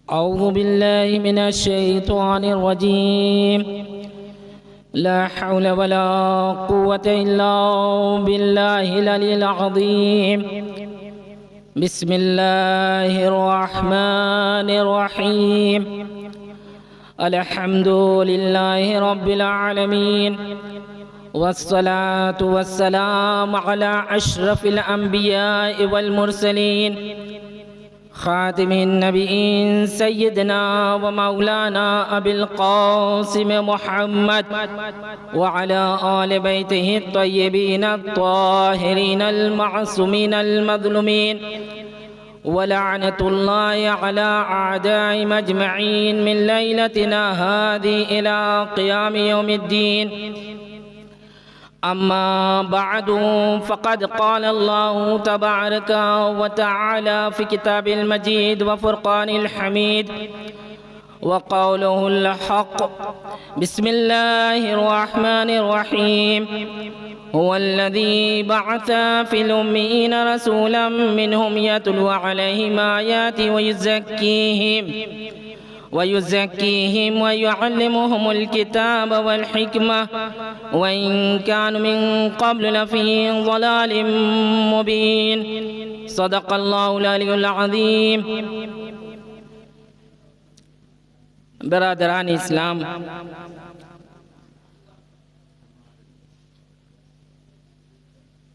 अऊज़ु बिल्लाहि मिनश शैतानिर रजीम। ला हौला वला कुव्वता इल्ला बिल्लाहिल अलिय्यिल अज़ीम। बिस्मिल्लाहिर रहमानिर रहीम। अल्हम्दुलिल्लाहि रब्बिल आलमीन वस्सलातु वस्सलामु अला अशरफिल अंबियाइ वल मुरसलीन खातिमिन नबीयीन सय्यदना व मौलाना अबिल क़ासिम मुहम्मद व अला आलि बैतिहि त्तय्यिबीन अत्ताहिरीन अल मअसूमीन अल मज़लूमीन व लअनतुल्लाहि अला अअदाइ मजमईन मिन लैलतिना हाज़ी इला क़ियाम यौमिद्दीन। अम्मा बअदु फ़क़द क़ाल अल्लाहु तबारक व तआला फ़ी किताबिल मजीद व फ़ुरक़ानिल हमीद व क़ौलुहुल हक़। बिस्मिल्लाहिर रहमानिर रहीम। हुवल्लज़ी बअस फ़िल उम्मिय्यीन रसूलन मिनहुम यतलू अलैहिम आयातिहि व युज़क्कीहिम व युअल्लिमुहुमुल किताब वल हिकमह व इन कानू मिन क़ब्ल लफ़ी ज़लालिम मुबीन। सदक़ल्लाहुल अलियुल अज़ीम। बरादरान इस्लाम,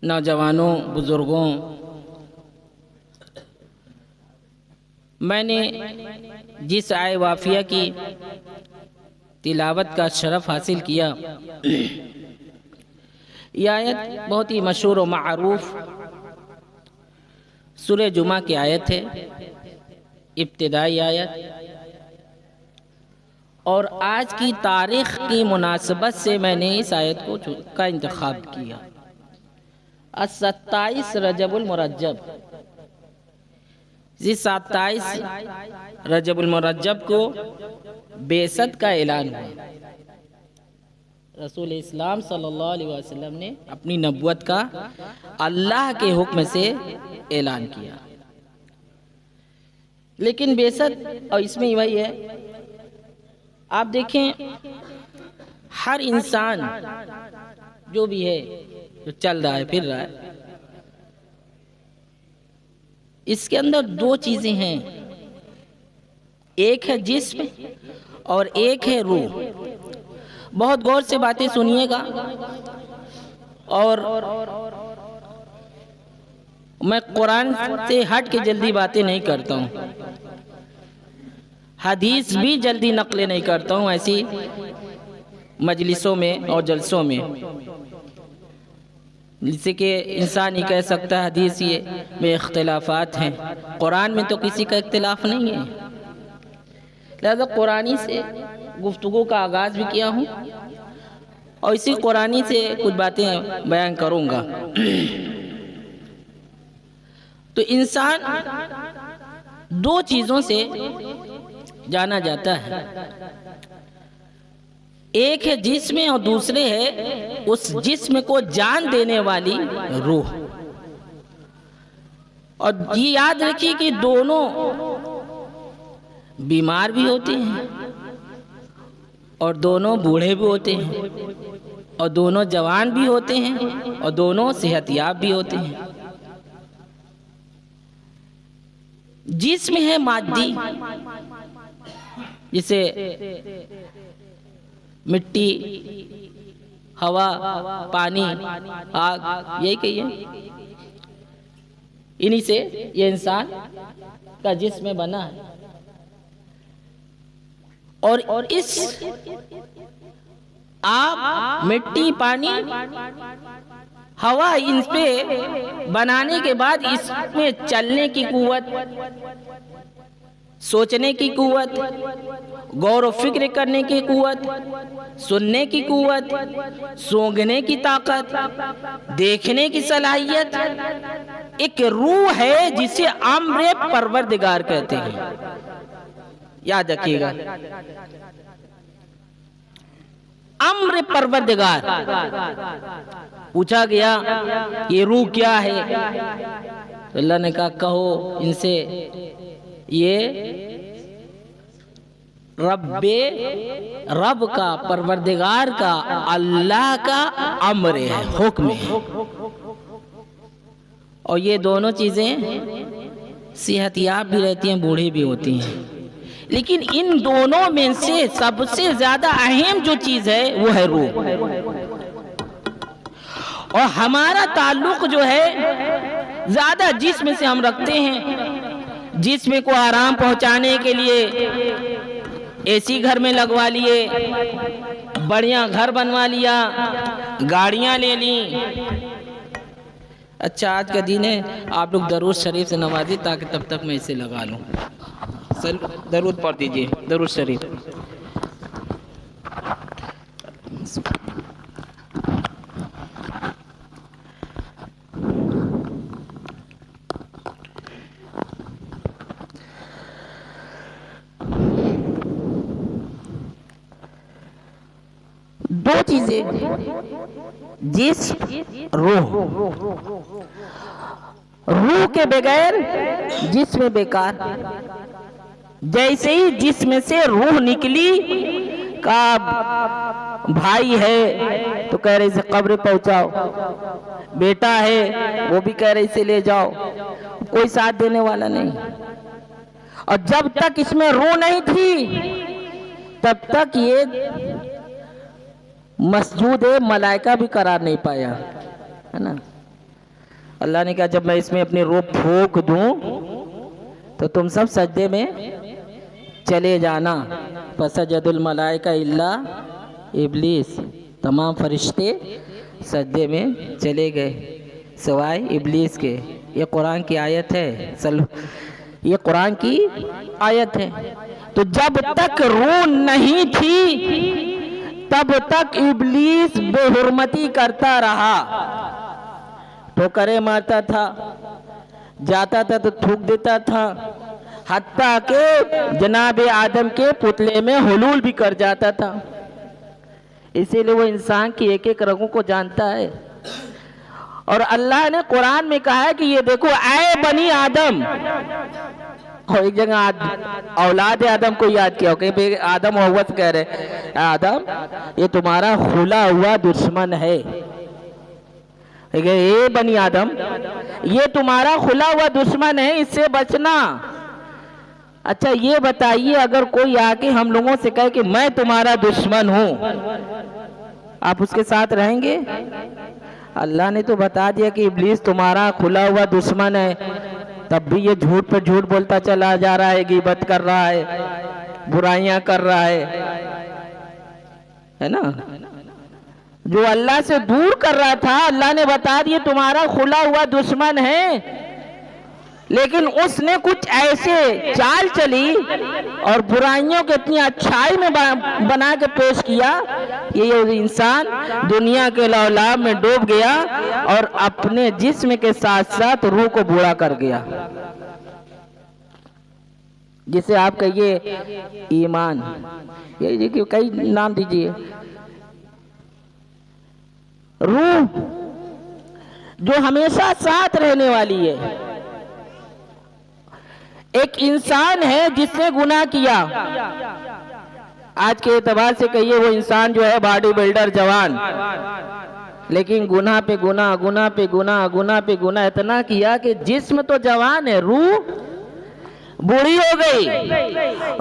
नौजवानों, बुज़ुर्गों, मैंने जिस आय वाफ़िया की तिलावत का शरफ़ हासिल किया, यह आयत बहुत ही मशहूर व मारूफ सूरह जुमा की आयत है, इब्तिदाई आयत। और आज की तारीख़ की मुनासबत से मैंने इस आयत का इंतखाब किया। 27 रजबुल मुरज्जब, इस 27 रजबुल मुरज्जब को बेसत का ऐलान हुआ। रसूल इस्लाम सल्लल्लाहु अलैहि वसल्लम ने अपनी नबुवत का अल्लाह के हुक्म से ऐलान किया। लेकिन बेसत, और इसमें वही है, आप देखें हर इंसान जो भी है, जो चल रहा है, फिर रहा है, इसके अंदर दो चीजें हैं, एक है जिस्म और एक है रूह। बहुत गौर से बातें सुनिएगा। और मैं कुरान से हट के जल्दी बातें नहीं करता हूँ, हदीस भी जल्दी नकलें नहीं करता हूँ ऐसी मजलिसों में और जलसों में, जिससे कि इंसान ही कह सकता है हदीस ये में इख्तिलाफात हैं। कुरान में तो किसी का इख्तिलाफ नहीं है। लिहाजा कुरानी से गुफ्तगू का आगाज़ भी किया हूँ और इसी कुरानी से कुछ बातें बयान करूँगा। तो इंसान दो चीज़ों से जाना जाता है, एक है जिस्म और दूसरे है उस जिस्म को जान देने वाली रूह। और ये याद रखिए कि दोनों बीमार भी होते हैं और दोनों बूढ़े भी होते हैं और दोनों जवान भी होते हैं और दोनों सेहतयाब भी होते हैं। जिस्म है मादी, जिसे मिट्टी, हवा, पानी, आग, यही कहिए, इन्हीं से ये इंसान का जिस्म बना है। और इस आग, मिट्टी, पानी, हवा, इन पे बनाने के बाद इसमें चलने की कुव्वत, सोचने की कुव्वत, गौर व फिक्र करने की कुव्वत, सुनने की कुव्वत, सूंघने की ताकत, देखने की सलाहियत, एक रूह है जिसे अम्र परवरदिगार कहते हैं। याद रखिएगा, अम्र परवरदिगार। पूछा गया ये रूह क्या है, तो अल्लाह ने कहा कहो इनसे ये रब का, परवरदिगार का, अल्लाह का अम्र है, हुक्म है। और ये दोनों चीज़ें सेहतयाब भी रहती हैं, बूढ़ी भी होती हैं। लेकिन इन दोनों में से सबसे ज़्यादा अहम जो चीज़ है वो है रूह। और हमारा ताल्लुक जो है ज़्यादा जिस्म से हम रखते हैं। जिस्म को आराम पहुंचाने के लिए एसी घर में लगवा लिए, बढ़िया घर बनवा लिया, गाड़ियां ले ली। अच्छा, आज का दिन है, आप लोग दरूद शरीफ से नवाजिए ताकि तब तक मैं इसे लगा लूँ। दरूद पढ़ दीजिए, दरूद शरीफ। दो चीजें, जिस्म, रूह। रूह के बगैर जिस्म बेकार। जैसे ही जिस्म से रूह निकली, का भाई है तो कह रहे इसे कब्र पहुंचाओ, बेटा है वो भी कह रहे इसे ले जाओ, कोई साथ देने वाला नहीं। और जब तक इसमें रूह नहीं थी तब तक ये मसजूद मलाइका भी करार नहीं पाया, है ना। अल्लाह ने कहा जब मैं इसमें अपनी रूह फूंक दूं तो तुम सब सजदे में चले जाना। फसजदुल मलाइका इल्ला इब्लीस, तमाम फरिश्ते सजदे में चले गए सिवाय इब्लीस के। ये कुरान की आयत है, ये कुरान की आयत है। तो जब तक रूह नहीं थी तब तक इब्लीस बेहुरमती करता रहा, ठोकरें मारता था, जाता था तो थूक देता था, हत्ता के जनाब आदम के पुतले में हुलूल भी कर जाता था। इसीलिए वो इंसान की एक एक रगों को जानता है। और अल्लाह ने कुरान में कहा है कि ये देखो ऐ बनी आदम, और एक जगह औलाद आदम को याद किया, कहीं पे आदम और हव्वा कह रहे आदम ये तुम्हारा खुला हुआ दुश्मन है, ये बनी आदम ये तुम्हारा खुला हुआ दुश्मन है, इससे बचना। अच्छा ये बताइए अगर कोई आके हम लोगों से कहे कि मैं तुम्हारा दुश्मन हूं, आप उसके साथ रहेंगे? अल्लाह ने तो बता दिया कि इब्लीस तुम्हारा खुला हुआ दुश्मन है, तब भी ये झूठ पर झूठ बोलता चला जा रहा है, गीबत कर रहा है, बुराइयां कर रहा है ना। जो अल्लाह से दूर कर रहा था अल्लाह ने बता दिया तुम्हारा खुला हुआ दुश्मन है, लेकिन उसने कुछ ऐसे चाल चली और बुराइयों को इतनी अच्छाई में बना के पेश किया कि ये इंसान दुनिया के लौलाब में डूब गया और अपने जिस्म के साथ साथ रूह को बूढ़ा कर गया। जिसे आप कहिए ईमान, ये कई नाम दीजिए। रूह जो हमेशा साथ रहने वाली है। एक इंसान है जिसने गुनाह किया, आज के एतबार से कहिए वो इंसान जो है बॉडी बिल्डर जवान, लेकिन गुनाह पे गुनाह, गुनाह पे गुनाह, गुनाह पे गुनाह इतना किया कि जिस्म तो जवान है, रूह बूढ़ी हो गई,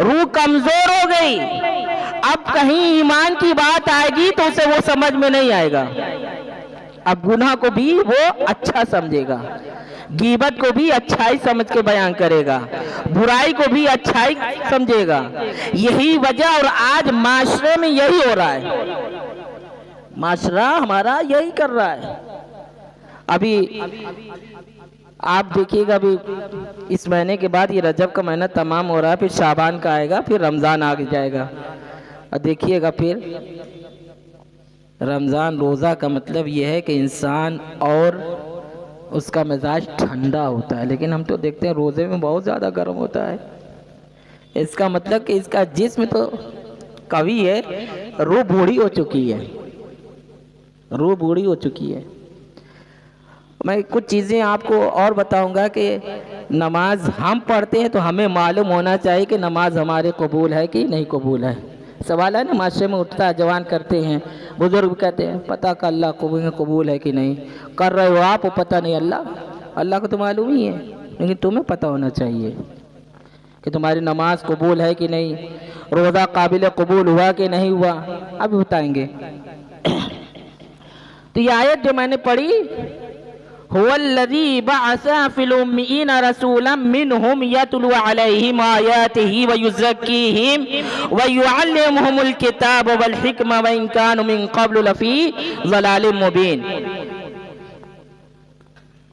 रूह कमजोर हो गई। अब कहीं ईमान की बात आएगी तो उसे वो समझ में नहीं आएगा। अब गुनाह को भी वो अच्छा समझेगा, गीबत को भी अच्छाई समझ के बयान करेगा, बुराई को भी अच्छाई समझेगा। यही वजह, और आज माशरे में यही हो रहा है, माशरा हमारा यही कर रहा है। अभी आप देखिएगा, अभी इस महीने के बाद ये रजब का महीना तमाम हो रहा है, फिर शाबान का आएगा, फिर रमज़ान आ जाएगा। और देखिएगा फिर रमज़ान रोज़ा का मतलब ये है कि इंसान और उसका मिजाज ठंडा होता है, लेकिन हम तो देखते हैं रोज़े में बहुत ज़्यादा गर्म होता है। इसका मतलब कि इसका जिस्म तो कवि है, रूह बूढ़ी हो चुकी है, रूह बूढ़ी हो चुकी है। मैं कुछ चीज़ें आपको और बताऊंगा कि नमाज हम पढ़ते हैं तो हमें मालूम होना चाहिए कि नमाज हमारे कबूल है कि नहीं कबूल है। सवाल है ना, माशरे में उठता है, जवान करते हैं, बुजुर्ग कहते हैं पता कर अल्लाह कबूल है कि नहीं। कर रहे हो आप, वो पता नहीं, अल्लाह को तो मालूम ही है, लेकिन तुम्हें पता होना चाहिए कि तुम्हारी नमाज कबूल है कि नहीं, रोज़ा काबिल कबूल हुआ कि नहीं हुआ, अभी बताएंगे। तो ये आयत जो मैंने पढ़ी, हुवल्लज़ी बअसा फिल उम्मीयीना रसूलन मिनहुम यतलू अलैहिम आयातिही व युज़क्कीहिम व युअल्लिमुहुमुल किताब वल हिक्मा व इन कानू मिन क़ब्लु लफ़ी ज़लालिम मुबीन।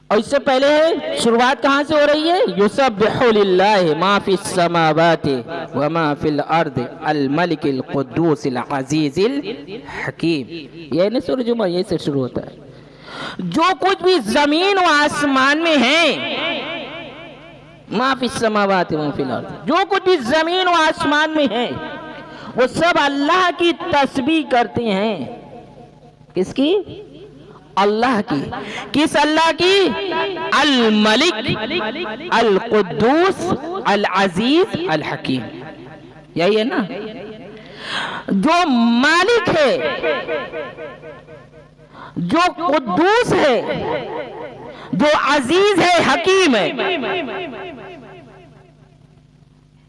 और इससे पहले शुरुआत कहाँ से हो रही है? युसब्बिहु लिल्लाहि मा फिस समावाति व मा फिल अर्दि अल मलिकिल कुद्दूसिल अज़ीज़िल हकीम। ये नहीं सूरह जुमा, यही से शुरू होता है। जो कुछ भी जमीन व आसमान में है, मा फिस समावाति व मा फिल अर्दि, जो कुछ भी जमीन व आसमान में है वो सब अल्लाह की तस्बीह करते हैं। किसकी? अल्लाह की। किस अल्लाह की? अल मलिक अल कुद्दूस अल अजीज अल हकीम। यही है ना, जो मालिक है, जो कुद्दूस है, जो अजीज है, हकीम है।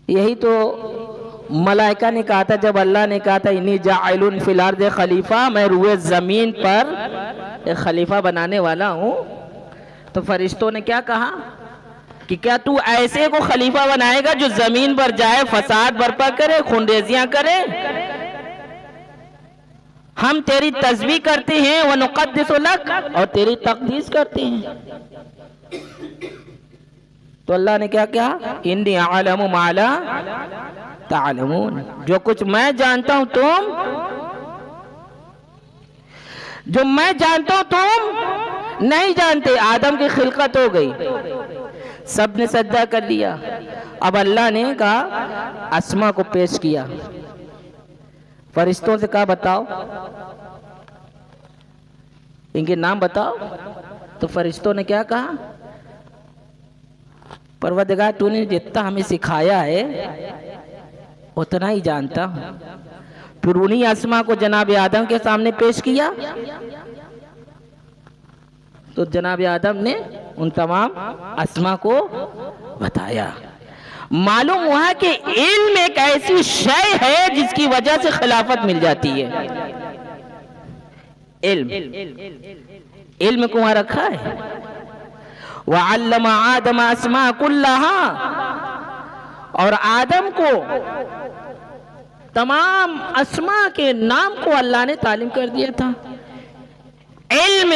यही तो मलाइका ने कहा था जब अल्लाह ने कहा था इन्नी जाइलुन फिल अर्द खलीफा, मैं रूए जमीन पर एक खलीफा बनाने वाला हूँ। तो फरिश्तों ने क्या कहा कि क्या तू ऐसे को खलीफा बनाएगा जो जमीन पर जाए, फसाद बर्पा करे, खूनरेजियां करे? हम तेरी तस्बीह करते हैं, व नुक़द्दिसु लक, और तेरी तक़दीस करते हैं। तो अल्लाह ने क्या कहा? इन्नी अअलमु मा ला तालमून, जो कुछ मैं जानता हूं तुम, जो मैं जानता हूं तुम नहीं जानते। आदम की खिलकत हो गई, सब ने सजदा कर लिया। अब अल्लाह ने कहा, अस्मा को पेश किया, फरिश्तों से कहा बताओ इनके नाम बताओ। तो फरिश्तों ने क्या कहा? परवरदिगार तूने जितना हमें सिखाया है उतना ही जानता हूं। फिर उन्हीं अस्मा को जनाब आदम के सामने पेश किया। तो जनाब आदम ने उन तमाम अस्मा को बताया। मालूम हुआ कि इल्म एक ऐसी शय है जिसकी वजह से खिलाफत मिल जाती है। इल्म को वहां रखा है। वअल्लमा आदम अस्मा कुल्लहा, और आदम को तमाम अस्मा के नाम को अल्लाह ने तालीम कर दिया था। इल्म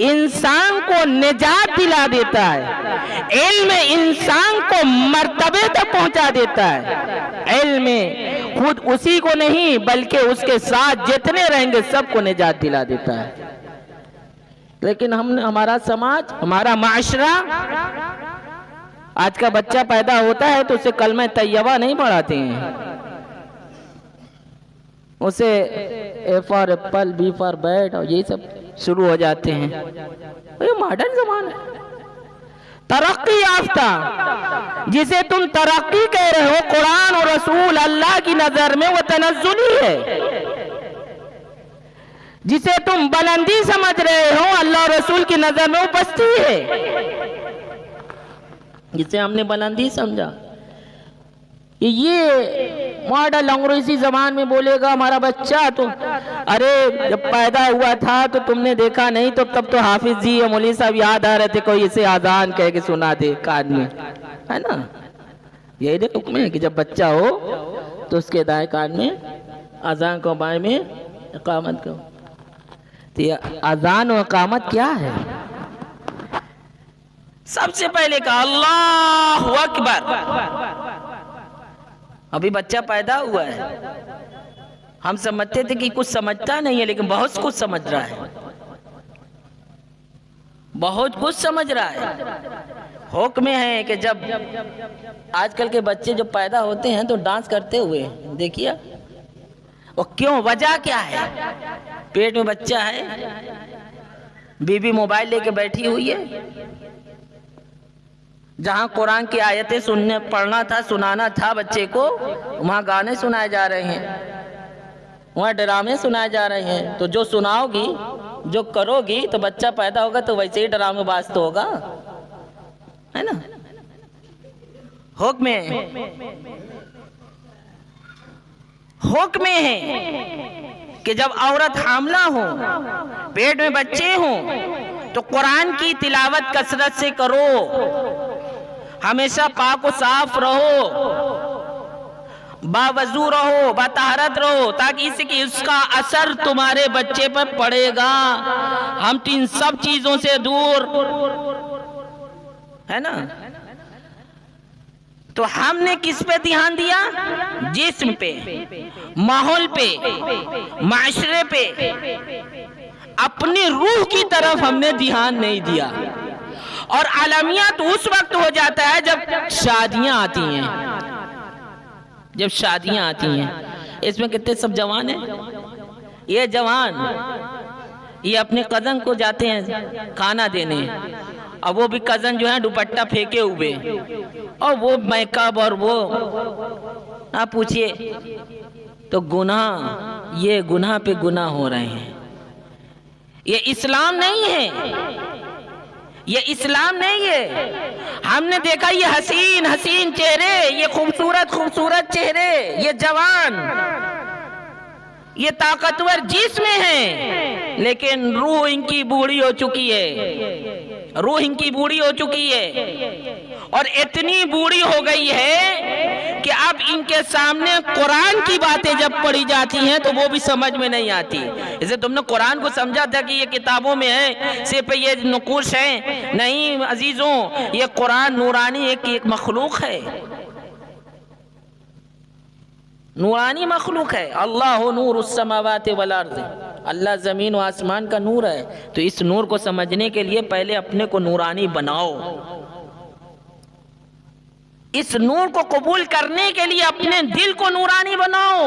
इंसान को निजात दिला देता है, इल्म इंसान को मर्तबे तक पहुंचा देता है। इल्म खुद उसी को नहीं बल्कि उसके साथ जितने रहेंगे सबको निजात दिला देता है। लेकिन हमारा समाज, हमारा माशरा, आज का बच्चा पैदा होता है तो उसे कलमा तैयबा नहीं पढ़ाते हैं, उसे A for apple, B for bat और यही सब शुरू हो जाते हैं। ये मॉडर्न जमाना है, तरक्की याफ्ता, जिसे तुम तरक्की कह रहे हो, कुरान और रसूल अल्लाह की नजर में वो तनज़्ज़ुली है। जिसे तुम बुलंदी समझ रहे हो, अल्लाह और रसूल की नजर में वो पस्ती है। जिसे हमने बुलंदी समझा, ये मॉडल अंग्रेजी जबान में बोलेगा हमारा बच्चा, तो अरे जब पैदा हुआ था तो तुमने देखा नहीं, तो तब तो हाफिज जी या मौलवी साहब याद आ रहे थे, कोई इसे आजान कह के सुना दे कान में, है ना। यही देखो हुक्म है कि जब बच्चा हो तो उसके दाएं कान में अजान को, बाएं में इकामत को। तो ये अजान और इकामत क्या है? सबसे पहले कहा अल्लाहु अकबर। अभी बच्चा पैदा हुआ है, हम समझते थे कि कुछ समझता नहीं है, लेकिन बहुत कुछ समझ रहा है, बहुत कुछ समझ रहा है। हुक्म है कि जब आजकल के बच्चे जो पैदा होते हैं तो डांस करते हुए देखिए, वो क्यों, वजह क्या है? पेट में बच्चा है, बीबी मोबाइल लेके बैठी हुई है, जहां कुरान की आयतें सुनने पढ़ना था, सुनाना था बच्चे को, वहां गाने सुनाए जा रहे हैं, वहां ड्रामे सुनाए जा रहे हैं। तो जो सुनाओगी, जो करोगी, तो बच्चा पैदा होगा तो वैसे ही ड्रामेबाज तो होगा, है ना। हुक्म है कि जब औरत हामला हो, पेट में बच्चे हो, तो कुरान की तिलावत कसरत से करो, हमेशा पाक व साफ रहो, बावजू रहो, बतहरत रहो, ताकि इसकी उसका असर तुम्हारे बच्चे पर पड़ेगा। हम इन सब चीजों से दूर, है ना। तो हमने किस पे ध्यान दिया? जिस्म पे, माहौल पे, माशरे पे, अपनी रूह की तरफ हमने ध्यान नहीं दिया। और आलमियत उस वक्त हो जाता है जब शादियां आती हैं, जब शादियां आती हैं। इसमें कितने सब जवान हैं। ये जवान ये अपने कजन को जाते हैं खाना देने, अब वो भी कजन जो है दुपट्टा फेंके हुए, और वो मेकअप और वो, आप पूछिए तो गुनाह, ये गुनाह पे गुनाह हो रहे हैं। ये इस्लाम नहीं है, ये इस्लाम नहीं है। हमने देखा ये हसीन हसीन चेहरे, ये खूबसूरत खूबसूरत चेहरे, ये जवान, ये ताकतवर जिस्म है, लेकिन रूह इनकी बूढ़ी हो चुकी है, रूह इनकी बूढ़ी हो चुकी है। और इतनी बूढ़ी हो गई है कि अब इनके सामने कुरान की बातें जब पढ़ी जाती हैं तो वो भी समझ में नहीं आती। इसे तुमने कुरान को समझा था कि ये किताबों में है, सिर्फ ये नुकूश है, नहीं अजीजों, ये कुरान नूरानी एक मखलूक है, नूरानी मखलूक है। अल्लाह नूरुस समावाति वल अर्ज़, अल्लाह ज़मीन व आसमान का नूर है। तो इस नूर को समझने के लिए पहले अपने को नूरानी बनाओ, इस नूर को कबूल करने के लिए अपने दिल को नूरानी बनाओ।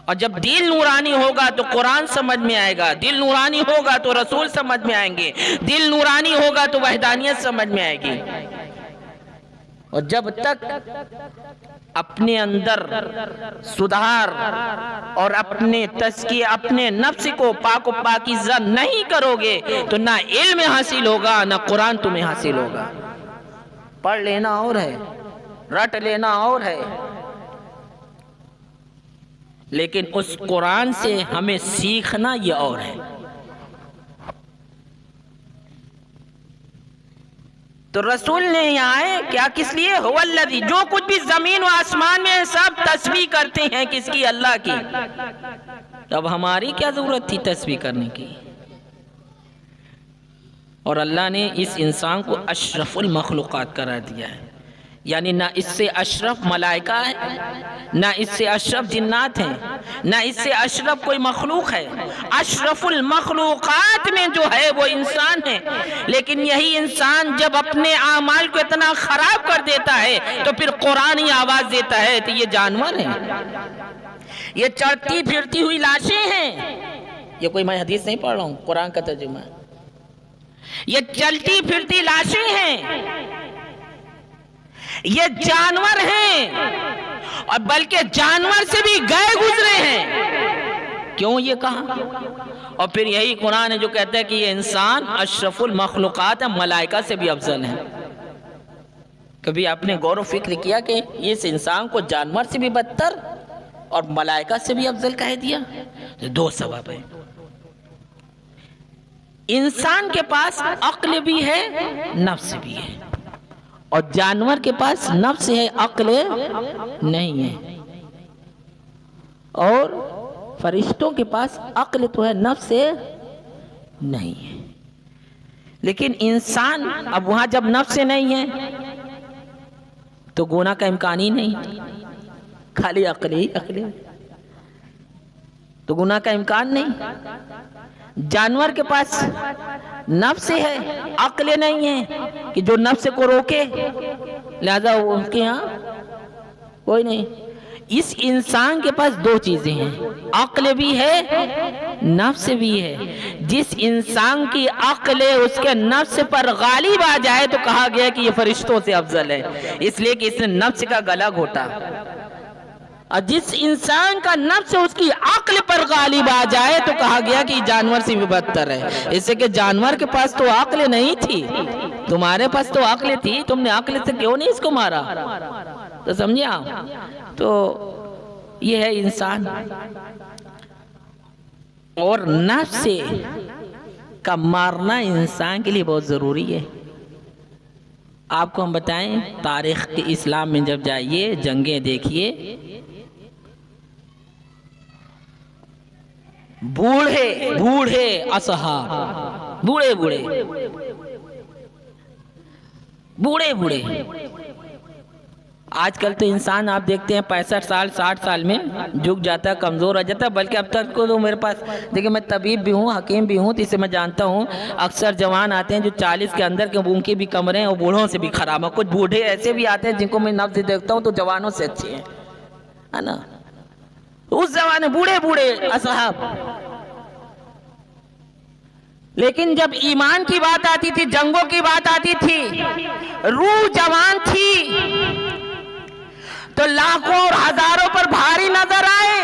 और जब दिल नूरानी होगा तो कुरान समझ में आएगा, दिल नूरानी होगा तो रसूल समझ में आएंगे, दिल नूरानी होगा तो वहदानियत समझ में आएगी। और जब तक अपने अंदर सुधार और अपने तज़किया, अपने नफ्स को पाक व पाकीज़ा नहीं करोगे तो ना इल्म हासिल होगा, ना कुरान तुम्हें हासिल होगा। पढ़ लेना और है, रट लेना और है, लेकिन उस कुरान से हमें सीखना ये और है। तो रसूल ने यहाँ आए क्या, किस लिए? हुवल्लज़ी, जो कुछ भी जमीन व आसमान में है सब तस्बीह करते हैं, किसकी? अल्लाह की। अब हमारी क्या जरूरत थी तस्बीह करने की? और अल्लाह ने इस इंसान को अशरफुल मखलूक़ात करार दिया है, यानी ना इससे अशरफ मलाइका है, ना इससे अशरफ जिन्नात हैं, ना इससे अशरफ कोई मखलूक है। अशरफुल मखलूक़ात में जो है वो इंसान है। लेकिन यही इंसान जब अपने आमाल को इतना खराब कर देता है तो फिर कुरान ही आवाज देता है तो ये जानवर है, ये चलती फिरती हुई लाशें हैं। ये कोई मैं हदीस नहीं पढ़ रहा हूँ, कुरान का तर्जुमा। ये चलती फिरती लाशें हैं, ये जानवर हैं, और बल्कि जानवर से भी गए गुजरे हैं। क्यों ये कहा? और फिर यही कुरान है जो कहता है कि ये इंसान अशरफुल मखलूक़ात है, मलाइका से भी अफजल है। कभी आपने गौर व फिक्र किया कि इस इंसान को जानवर से भी बदतर और मलाइका से भी अफजल कह दिया? तो दो सबब है। इंसान के पास अक्ल भी है, नफ्स भी है, और जानवर के पास नफ्स है, अक्ल नहीं है। और फरिश्तों के पास अक्ल तो है, नफ्स नहीं है। लेकिन इंसान, अब वहां जब नफ्स नहीं है तो गुनाह का इम्कान ही नहीं, खाली अक्ल ही अक्ल, तो गुनाह का इम्कान नहीं। जानवर के पास नफ्स है, अक्ल नहीं है कि जो नफ्स को रोके, लिहाजा उनके यहाँ कोई नहीं। इस इंसान के पास दो चीजें हैं, अक्ल भी है, नफ्स भी है। जिस इंसान की अक्ल है उसके नफ्स पर गालिब आ जाए तो कहा गया कि ये फरिश्तों से अफजल है, इसलिए कि इसने नफ्स का गला घोटा। और जिस इंसान का नफ्स उसकी अक्ल पर गालिब आ जाए तो कहा गया कि जानवर से भी बदतर है, इससे कि जानवर के पास तो अक्ल नहीं थी, तुम्हारे पास तो अक्ल थी, तुमने अक्ल से क्यों नहीं इसको मारा? तो समझे आप? तो ये है इंसान। और नफ्स का मारना इंसान के लिए बहुत जरूरी है। आपको हम बताएं, तारीख के इस्लाम में जब जाइए, जंगें देखिए, बूढ़े बूढ़े असहाब, बूढ़े बूढ़े बूढ़े बूढ़े। आजकल तो इंसान आप देखते हैं 65 साल 60 साल में झुक जाता है, कमज़ोर हो जाता है। बल्कि अब तक को तो मेरे पास देखिए, मैं तबीब भी हूँ, हकीम भी हूँ, तो इसे मैं जानता हूँ। अक्सर जवान आते हैं जो 40 के अंदर के, उनकी भी कमरे हैं और बूढ़ों से भी खराब है। कुछ बूढ़े ऐसे भी आते हैं जिनको मैं नफ्स देखता हूँ तो जवानों से अच्छे हैं, है ना। उस जमाने बूढ़े बूढ़े असहाब। लेकिन जब ईमान की बात आती थी, जंगों की बात आती थी, रूह जवान थी, तो लाखों और हजारों पर भारी नजर आए।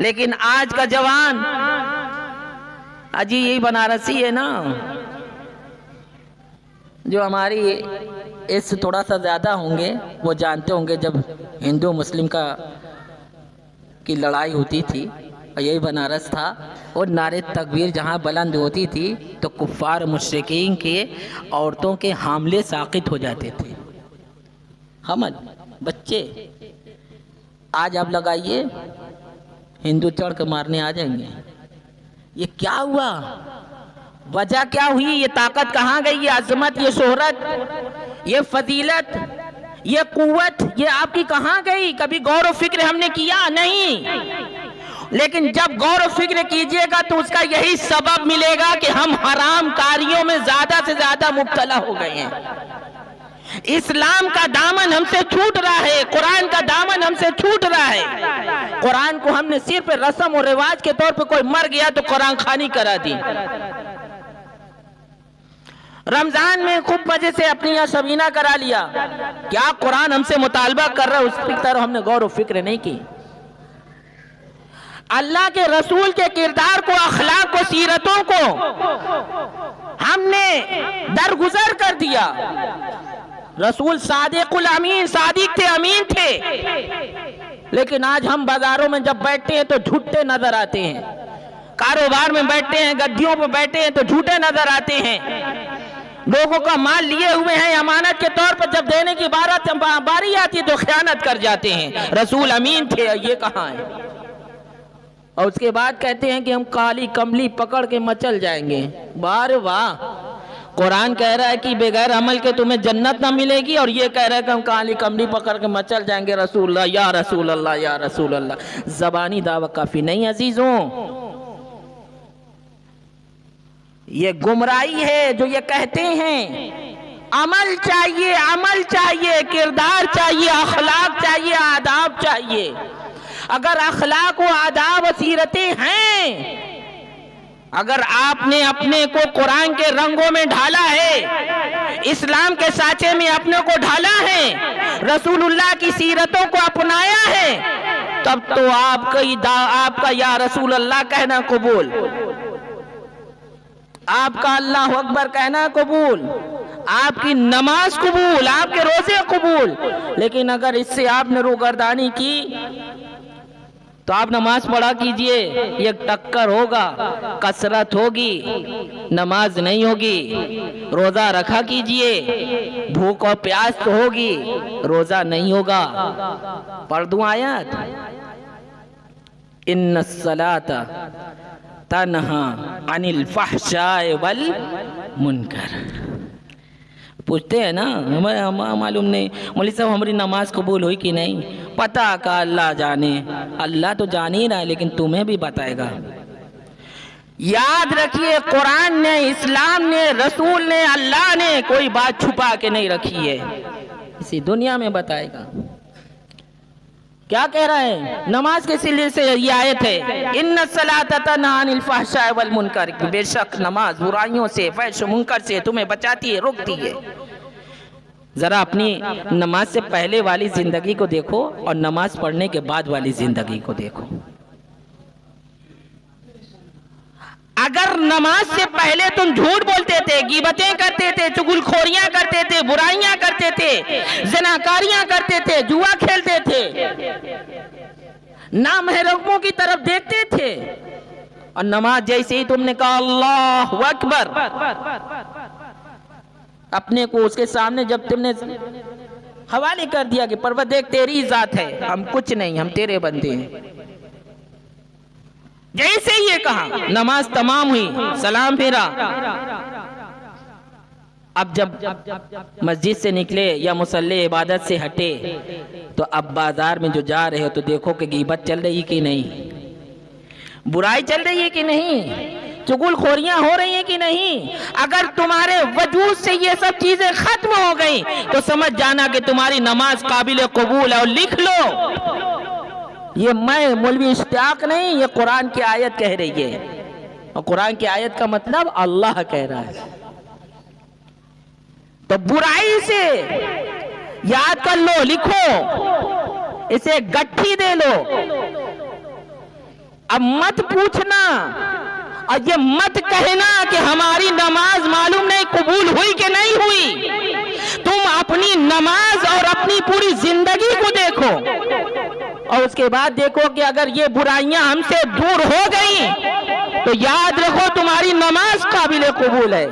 लेकिन आज का जवान अजी यही बनारसी है ना, जो हमारी इससे थोड़ा सा ज्यादा होंगे वो जानते होंगे, जब हिंदू मुस्लिम की लड़ाई होती थी, यही बनारस था, और नारे तकबीर जहाँ बुलंद होती थी तो कुफ्फार मुशरिकीन के औरतों के हामले साकित हो जाते थे। हमल बच्चे आज आप लगाइए, हिंदू चढ़ के मारने आ जाएंगे। ये क्या हुआ? वजह क्या हुई? ये ताकत कहाँ गई? ये अजमत, ये शोहरत, ये फजीलत, ये कुव्वत, ये आपकी कहाँ गई? कभी गौर और फिक्र हमने किया नहीं। लेकिन जब गौर और फिक्र कीजिएगा तो उसका यही सबब मिलेगा कि हम हराम कारियों में ज्यादा से ज्यादा मुब्तला हो गए हैं। इस्लाम का दामन हमसे छूट रहा है, कुरान का दामन हमसे छूट रहा है। कुरान को हमने सिर्फ रस्म और रिवाज के तौर पर, कोई मर गया तो कुरान खानी करा दी। रमजान में खूब मजे से अपनी यहाँ सबीना करा लिया, क्या कुरान हमसे मुतालबा कर रहा है उसकी तरफ हमने गौर और फिक्र नहीं की। अल्लाह के रसूल के किरदार को, अखलाक को, सीरतों को हमने दरगुजर कर दिया। रसूल सादिकुल अमीन, सादिक थे, अमीन थे। लेकिन आज हम बाजारों में जब बैठते हैं तो झूठे नजर आते हैं, कारोबार में बैठते हैं, गद्दियों पर बैठे हैं तो झूठे नजर आते हैं। लोगों का माल लिए हुए हैं अमानत के तौर पर, जब देने की बारी आती है तो खयानत कर जाते हैं। रसूल अमीन थे, ये कहाँ है? और उसके बाद कहते हैं कि हम काली कमली पकड़ के मचल जाएंगे। बार वाह, कुरान कह रहा है कि बगैर अमल के तुम्हें जन्नत ना मिलेगी, और ये कह रहा है कि हम काली कमली पकड़ के मचल जाएंगे। रसूल अल्लाह, या रसूल अल्लाह, या रसूल अल्लाह। जबानी दावा काफी नहीं अजीजों, ये गुमराही है जो ये कहते हैं। अमल चाहिए, अमल चाहिए, किरदार चाहिए, अखलाक चाहिए, आदाब चाहिए। अगर अखलाक व आदाब व सीरतें हैं, अगर आपने अपने को कुरान के रंगों में ढाला है, इस्लाम के साँचे में अपने को ढाला है, रसूलुल्लाह की सीरतों को अपनाया है, तब तो आपका या रसूल अल्लाह कहना कबूल, आपका अल्लाह अकबर कहना कबूल, आपकी नमाज कबूल, आपके रोजे कबूल। लेकिन अगर इससे आपने रूगर्दानी की तो आप नमाज पढ़ा कीजिए, ये टक्कर होगा, कसरत होगी, नमाज नहीं होगी। रोजा रखा कीजिए, भूख और प्यास तो होगी, रोजा नहीं होगा। पढ़ दूं आयत, इन्नस्सलाता तन्हा अनिल फहशाए वल मुनकर। पूछते हैं ना, हमें मालूम नहीं मौलवी साहब हमारी नमाज कबूल हुई कि नहीं। पता का अल्लाह जाने, अल्लाह तो जान ही रहा है, लेकिन तुम्हें भी बताएगा। याद रखिए, कुरान ने, इस्लाम ने, रसूल ने, अल्लाह ने कोई बात छुपा के नहीं रखी है, इसी दुनिया में बताएगा। क्या कह रहा है? नमाज के सिलसिले से ये आयत है, इन्ना सलात तन्हा अनिल फहशाए वल मुनकर, बेशक नमाज बुराइयों से, फहश मुनकर से तुम्हें बचाती है, रोकती है। जरा अपनी नमाज से पहले वाली जिंदगी को देखो और नमाज पढ़ने के बाद वाली जिंदगी को देखो। अगर नमाज से पहले तुम झूठ बोलते थे, गीबतें करते थे, चुगलखोरियां करते थे, बुराइयां करते थे, ज़नाकारियां करते थे, जुआ खेलते थे, नामहरमों की तरफ देखते थे, और नमाज जैसे ही तुमने कहा अल्लाहु अकबर, अपने को उसके सामने जब तुमने हवाले कर दिया कि परवरदिगार तेरी जात है, हम कुछ नहीं, हम तेरे बंदे हैं, जैसे ये कहा नमाज तमाम हुई, सलाम फेरा। अब जब मस्जिद से निकले या मुसल्ले इबादत से हटे तो अब बाजार में जो जा रहे हो तो देखो कि गीबत चल रही कि नहीं, बुराई चल रही है कि नहीं, चुगलखोरियां हो रही है कि नहीं। अगर तुम्हारे वजूद से ये सब चीजें खत्म हो गई तो समझ जाना कि तुम्हारी नमाज काबिल कबूल है। और लिख लो, ये मैं मौलवी इश्तियाक नहीं, ये कुरान की आयत कह रही है, और कुरान की आयत का मतलब अल्लाह कह रहा है। तो बुराई से याद कर लो, लिखो, इसे गट्ठी दे लो। अब मत पूछना और ये मत कहना कि हमारी नमाज मालूम नहीं कबूल हुई कि नहीं हुई। तुम अपनी नमाज और अपनी पूरी जिंदगी को देखो और उसके बाद देखो कि अगर ये बुराइयां हमसे दूर हो गई तो याद रखो तुम्हारी नमाज काबिल कबूल है।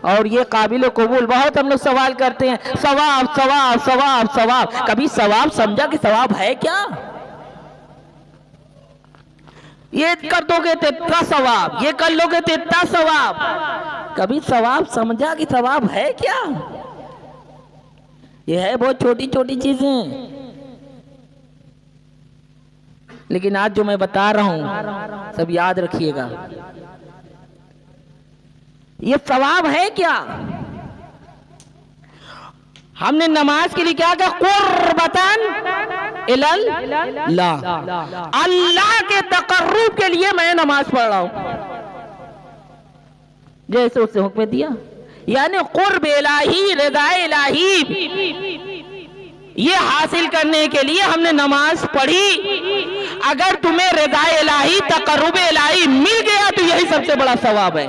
और ये काबिल कबूल, बहुत हम लोग सवाल करते हैं, सवाब सवाब सवाब सवाब, कभी सवाब समझा कि सवाब है क्या? ये कर दोगे तो इतना सवाब, ये कर लोगे तो इतना सवाब, कभी सवाब समझा कि सवाब है क्या? ये है बहुत छोटी छोटी चीजें। लेकिन आज जो मैं बता रहा हूं सब याद रखिएगा, ये सवाब है क्या? हमने नमाज के लिए क्या कहा? कुर्बतन इलल्लाह, अल्लाह के तकर्रुब के लिए मैं नमाज पढ़ रहा हूं, जैसे उससे हुक्म दिया, यानी कुर्ब इलाही, रज़ा इलाही, ये हासिल करने के लिए हमने नमाज पढ़ी। अगर तुम्हें रज़ा इलाही, तकर्रुब इलाही मिल गया तो यही सबसे बड़ा सवाब है,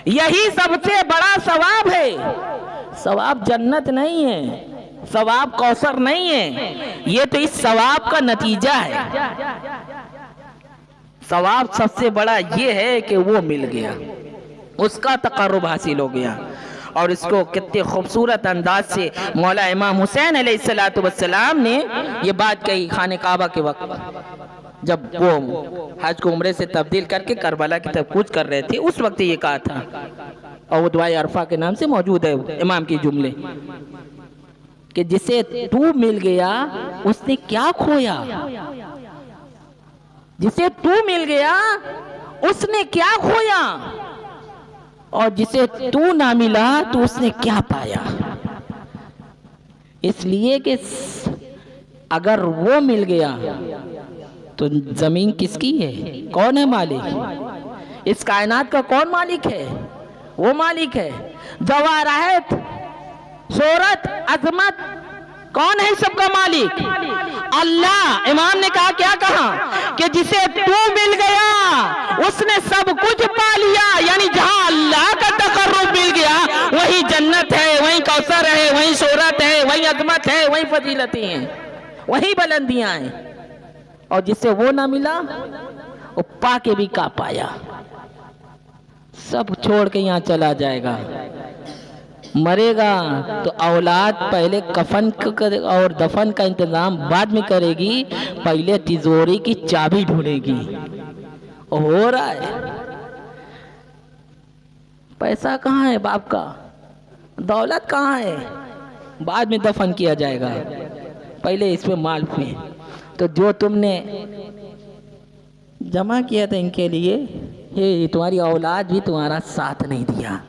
यही सबसे बड़ा सवाब है। सवाब जन्नत नहीं है, सवाब कौसर नहीं है, ये तो इस सवाब का नतीजा है। सवाब सबसे बड़ा ये है कि वो मिल गया, उसका तकर्रुब हासिल हो गया। और इसको कितने खूबसूरत अंदाज से मौला इमाम हुसैन अलैहिस्सलातु वस्सलाम ने ये बात कही खाने काबा के वक्त, जब वो हज को उम्रे से तब्दील करके करबला की तरफ कूच कर रहे थे, उस वक्त ये कहा था। और वो दुआए अरफा के नाम से मौजूद है इमाम के जुमले, कि जिसे तू मिल गया उसने क्या खोया, जिसे तू मिल गया उसने क्या खोया, और जिसे तू ना मिला तो उसने क्या पाया। इसलिए कि अगर वो मिल गया तो जमीन किसकी है, कौन है मालिक? इस कायनात का कौन मालिक है? वो मालिक है। जवाहरात, शोहरत, अजमत, कौन है सबका मालिक? अल्लाह। इमाम ने कहा, क्या कहा कि जिसे तू मिल गया उसने सब कुछ पा लिया, यानी जहां अल्लाह का तकर्रुब मिल गया वही जन्नत है, वही कौसर है, वही शोहरत है, वही अजमत है, वही फजीलतें हैं, वही बुलंदियां हैं। और जिससे वो ना मिला वो पा के भी का पाया, सब छोड़ के यहाँ चला जाएगा। मरेगा तो औलाद पहले कफन और दफन का इंतजाम बाद में करेगी, पहले तिजोरी की चाबी ढूंढेगी। हो रहा है। पैसा कहाँ है बाप का, दौलत कहाँ है, बाद में दफन किया जाएगा, पहले इसमें माल पे। तो जो तुमने जमा किया था इनके लिए, ये तुम्हारी औलाद भी तुम्हारा साथ नहीं दिया।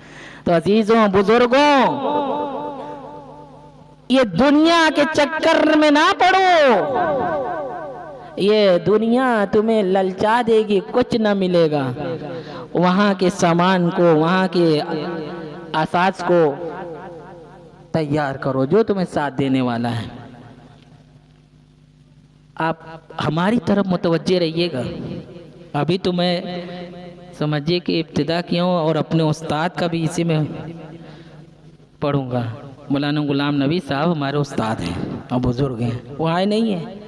तो अजीजों, बुजुर्गों, ये दुनिया के चक्कर में ना पड़ो। ये दुनिया तुम्हें ललचा देगी, कुछ ना मिलेगा। वहां के सामान को, वहां के असास को तैयार करो जो तुम्हें साथ देने वाला है। आप हमारी तरफ मुतवज्जे रहिएगा। अभी तो मैं समझिए कि इब्तिदा किया हूँ और अपने उस्ताद का भी इसी में पढ़ूंगा। मौलाना गुलाम नबी साहब हमारे उस्ताद हैं और बुजुर्ग हैं, वो आए नहीं है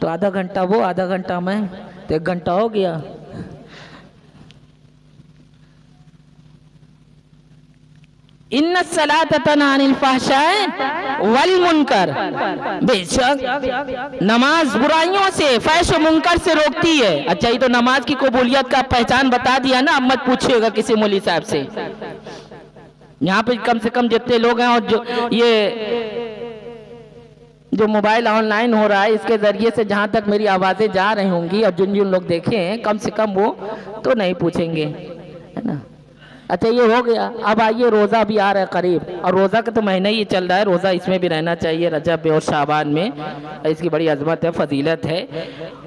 तो आधा घंटा वो, आधा घंटा मैं, तो 1 घंटा हो गया। इन्ना सलात तन्हा अनिल फहशाए वल मुनकर, बेशक नमाज बुराइयों से, फहश मुनकर से रोकती है। अच्छा, ये तो नमाज की कबूलियत का पहचान बता दिया ना। अब मत पूछिएगा किसी मौलवी साहब से। यहाँ पे कम से कम जितने लोग हैं और जो मोबाइल ऑनलाइन हो रहा है, इसके जरिए से जहाँ तक मेरी आवाज़ें जा रही होंगी और जिन जिन लोग देखे हैं, कम से कम वो तो नहीं पूछेंगे, है ना। अच्छा, ये हो गया। अब आइए, रोज़ा भी आ रहा है करीब, और रोज़ा का तो महीना ही चल रहा है। रोज़ा इसमें भी रहना चाहिए, रजब और शाबान में। इसकी बड़ी अजमत है, फजीलत है।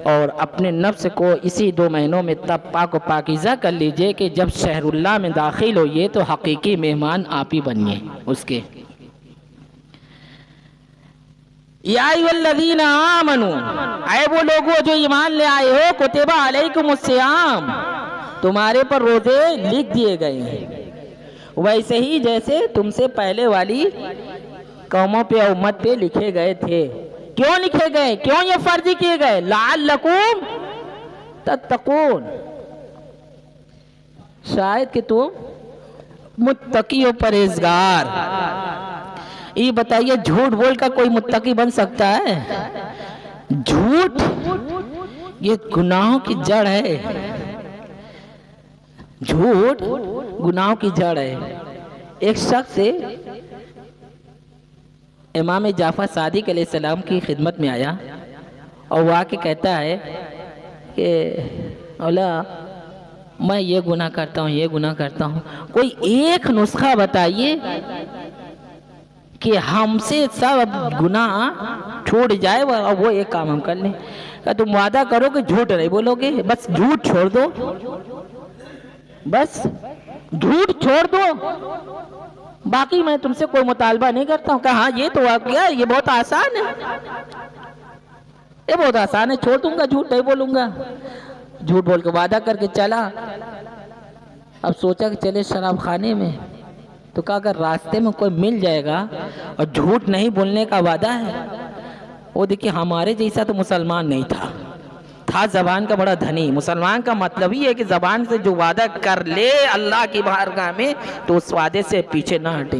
और अपने नफ्स को इसी 2 महीनों में तब पाक व पाकीज़ा कर लीजिए कि जब शहरुल्लाह में दाखिल होइए तो हकीकी मेहमान आप ही बनिए उसके। या अय्युहल्लज़ीना आमनू, आए वो लोगों जो ईमान ले आए हो, कुतिबा अलैकुमुस्सियाम, तुम्हारे पर रोजे लिख दिए गए हैं, वैसे ही जैसे तुमसे पहले वाली कौमों पे और उम्मत पे लिखे गए थे। क्यों लिखे गए, क्यों ये फर्ज किए गए? लअल्लकुम तत्तकून, शायद कि तुम मुत्तकी हो, परहेजगार। ये बताइए, झूठ बोल कर कोई मुत्तकी बन सकता है? झूठ ये गुनाहों की जड़ है। झूठ गुनाहों की जड़ है। एक शख्स इमाम जाफर सादिक अलैहिस्सलाम की खिदमत में आया और वो आके कहता है कि औला, मैं ये गुनाह करता हूँ, ये गुनाह करता हूँ, कोई एक नुस्खा बताइए कि हमसे सब गुनाह छूट जाए और वो एक काम हम कर लें। क्या तुम वादा करो कि झूठ नहीं बोलोगे? बस झूठ छोड़ दो, बस झूठ छोड़ दो, बाकी मैं तुमसे कोई मुतालबा नहीं करता हूँ। कहा, ये तो वाकया, ये बहुत आसान है, ये बहुत आसान है, छोड़ दूंगा, झूठ नहीं बोलूंगा। झूठ बोल के वादा करके चला। अब सोचा कि चले शराब खाने में, तो कहा अगर रास्ते में कोई मिल जाएगा और झूठ नहीं बोलने का वादा है, वो देखिए हमारे जैसा तो मुसलमान नहीं था जबान का बड़ा धनी। मुसलमान का मतलब ही है कि जबान से जो वादा कर ले अल्लाह की बारगाह में, तो उस वादे से पीछे ना हटे।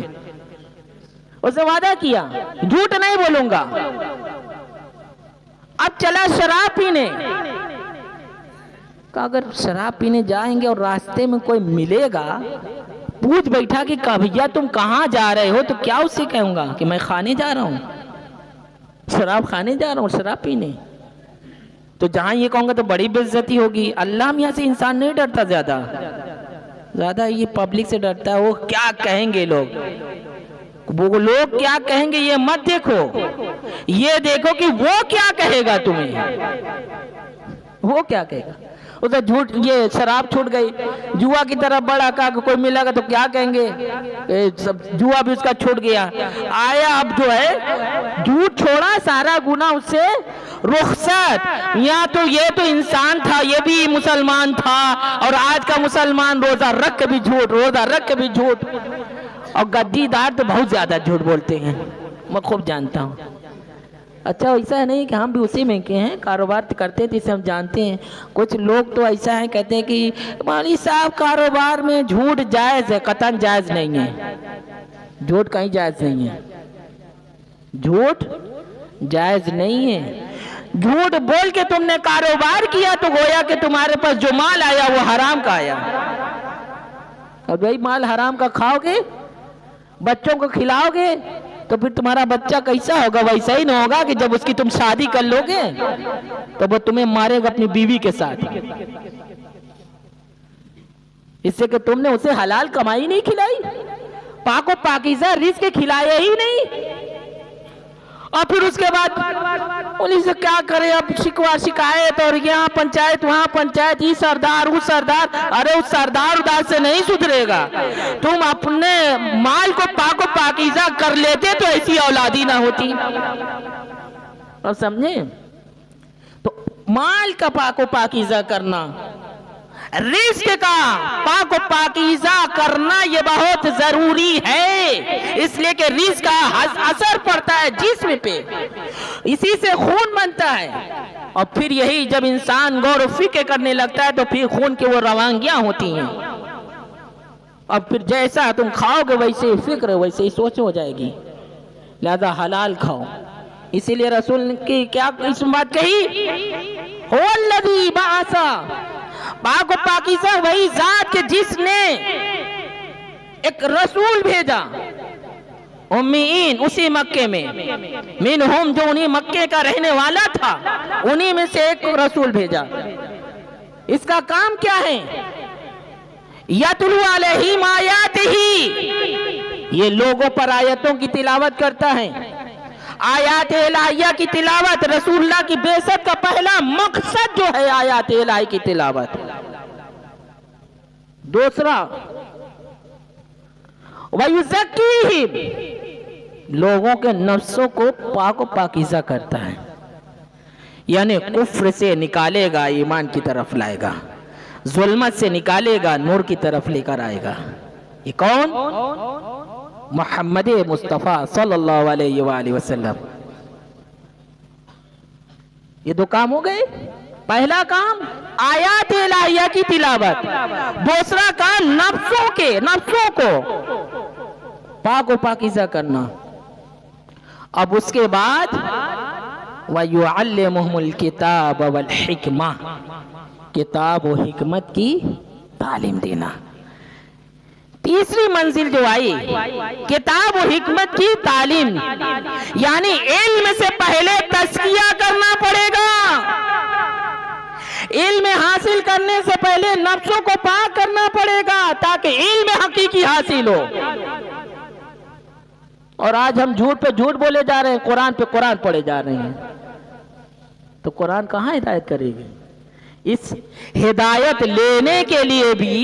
उसने वादा किया, झूठ नहीं बोलूंगा। अब चला शराब पीने। कहा अगर शराब पीने जाएंगे और रास्ते में कोई मिलेगा, पूछ बैठा कि भैया तुम कहाँ जा रहे हो, तो क्या उससे कहूंगा कि मैं खाने जा रहा हूँ, शराब खाने जा रहा हूँ, शराब पीने। तो जहां ये कहूंगा तो बड़ी बेइज्जती होगी। अल्लाह मियां से इंसान नहीं डरता ज्यादा ये पब्लिक से डरता है। वो क्या कहेंगे लोग, वो लोग क्या कहेंगे ये मत देखो, ये देखो कि वो क्या कहेगा तुम्हें, वो क्या कहेगा। उधर झूठ, ये शराब छूट गई, जुआ की तरफ बढ़ा, कहा कोई मिलेगा तो क्या कहेंगे, सब जुआ भी उसका छूट गया। आया अब जो है झूठ छोड़ा, सारा गुना उससे रुखसत। या तो ये तो इंसान था, ये भी मुसलमान था, और आज का मुसलमान रोजा रख के भी झूठ, रोजा रख के भी झूठ। और गद्दीदार तो बहुत ज्यादा झूठ बोलते हैं, मैं खूब जानता हूँ। अच्छा, ऐसा है नहीं कि हम भी उसी में के हैं, कारोबार करते हैं जिसे हम जानते हैं। कुछ लोग तो ऐसा है, कहते हैं कि मौलवी साहब कारोबार में झूठ जायज़ है। कतन जायज़ नहीं है, झूठ कहीं जायज़ नहीं है, झूठ जायज़ नहीं है। झूठ बोल के तुमने कारोबार किया तो गोया कि तुम्हारे पास जो माल आया वो हराम का आया। अब वही माल हराम का खाओगे, बच्चों को खिलाओगे, तो फिर तुम्हारा बच्चा कैसा होगा? वैसा ही ना होगा कि जब उसकी तुम शादी कर लोगे तो वो तुम्हें मारेगा अपनी बीवी के साथ, इससे कि तुमने उसे हलाल कमाई नहीं खिलाई, पाको पाकीज़ा रिज़्क़ खिलाया ही नहीं। और फिर उसके बाद उन्हीं से क्या करे, अब शिकवा शिकायत, और यहाँ पंचायत वहाँ पंचायत, ये सरदार वो सरदार। अरे उस सरदार उदार से नहीं सुधरेगा। तुम अपने माल को पाकीज़ा कर लेते तो ऐसी औलादी ना होती। और समझे, तो माल का पाकीज़ा करना, रिस्क का पाकीज़ा करना ये बहुत जरूरी है। इसलिए कि रिस्क का असर पड़ता है जिस्म पे, इसी से खून बनता है। और फिर यही जब इंसान गौर और फिक्र करने लगता है तो फिर खून की वो रवांगियां होती हैं। अब फिर जैसा तुम खाओगे वैसे फिक्र वैसे ही सोच हो जाएगी। लिहाजा हलाल खाओ। इसीलिए रसूल की क्या इस बात कही, हुवल्लज़ी बअसा, पाकीज़ा वही जात के जिसने एक रसूल भेजा, उम्मीन उसी मक्के में, मिनहुम जो उन्हीं मक्के का रहने वाला था, उन्हीं में से एक रसूल भेजा। इसका काम क्या है, यतलू अलैहिम आयातिही, ये लोगों पर आयतों की तिलावत करता है। आयात इलाहिया की तिलावत, रसूलुल्लाह की बेइज्जत का पहला मकसद जो है आयात इलाही की तिलावत। दूसरा वयुज़क्कीहिम, लोगों के नफ्सों को पाकीज़ा करता है, यानी कुफ्र से निकालेगा, ईमान की तरफ लाएगा, जुल्मत से निकालेगा, नूर की तरफ लेकर आएगा। ये कौन, मोहम्मद मुस्तफ़ा सल्लल्लाहु अलैहि वसल्लम। ये दो काम हो गए। पहला काम आयात इलाहिया की तिलावत, दूसरा काम नफ्सों को पाकीज़ा करना। अब उसके बाद वयुअल्लिमुहुमुल किताब वल हिकमा, किताब और हिकमत की तालीम देना। तीसरी मंजिल जो आई, किताब और हिकमत की तालीम, यानी इल्म से पहले तज़किया करना पड़ेगा। इल्म हासिल करने से पहले नफ्सों को पाक करना पड़ेगा ताकि इल्म हकीकी हासिल हो। और आज हम झूठ पे झूठ बोले जा रहे हैं, कुरान पे कुरान पढ़े जा रहे हैं, तो कुरान कहाँ हिदायत करेगी। इस हिदायत लेने के लिए भी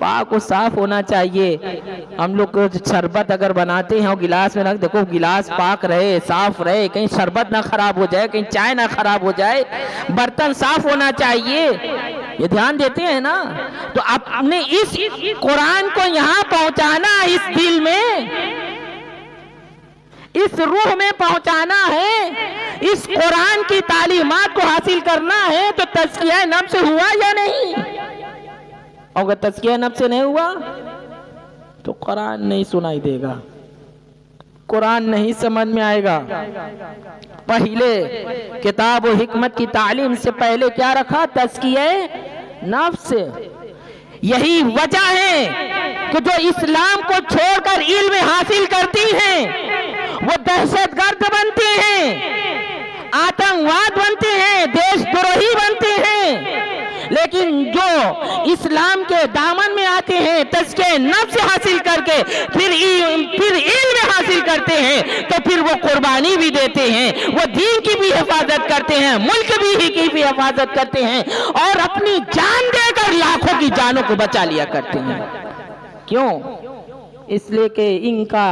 पाक और साफ होना चाहिए। हम लोग को शरबत अगर बनाते हैं और गिलास में रख, देखो गिलास पाक रहे, साफ रहे, कहीं शरबत ना खराब हो जाए, कहीं चाय ना खराब हो जाए, बर्तन साफ होना चाहिए, ये ध्यान देते हैं ना। तो आपने इस कुरान को यहाँ पहुंचाना, इस दिल में, इस रूह में पहुंचाना है, इस कुरान की तालीमात को हासिल करना है, तो तज़किया नफ्स हुआ या नहीं। अगर तज़किया नफ्स से नहीं हुआ तो कुरान नहीं सुनाई देगा, कुरान नहीं समझ में आएगा। पहले किताब और हिकमत की तालीम से पहले क्या रखा, तज़किया नफ्स। यही वजह है कि जो इस्लाम को छोड़कर इल्म हासिल करती हैं वो दहशतगर्द बनते हैं, आतंकवाद बनते हैं, देशद्रोही बनते हैं। लेकिन जो इस्लाम के दामन में आते हैं, तज़किया नफ्स हासिल करके फिर इल्म हासिल करते हैं, तो फिर वो कुर्बानी भी देते हैं, वो दीन की भी हिफाजत करते हैं, मुल्क की भी हिफाजत करते हैं, और अपनी जान देकर लाखों की जानों को बचा लिया करते हैं। क्यों? इसलिए कि इनका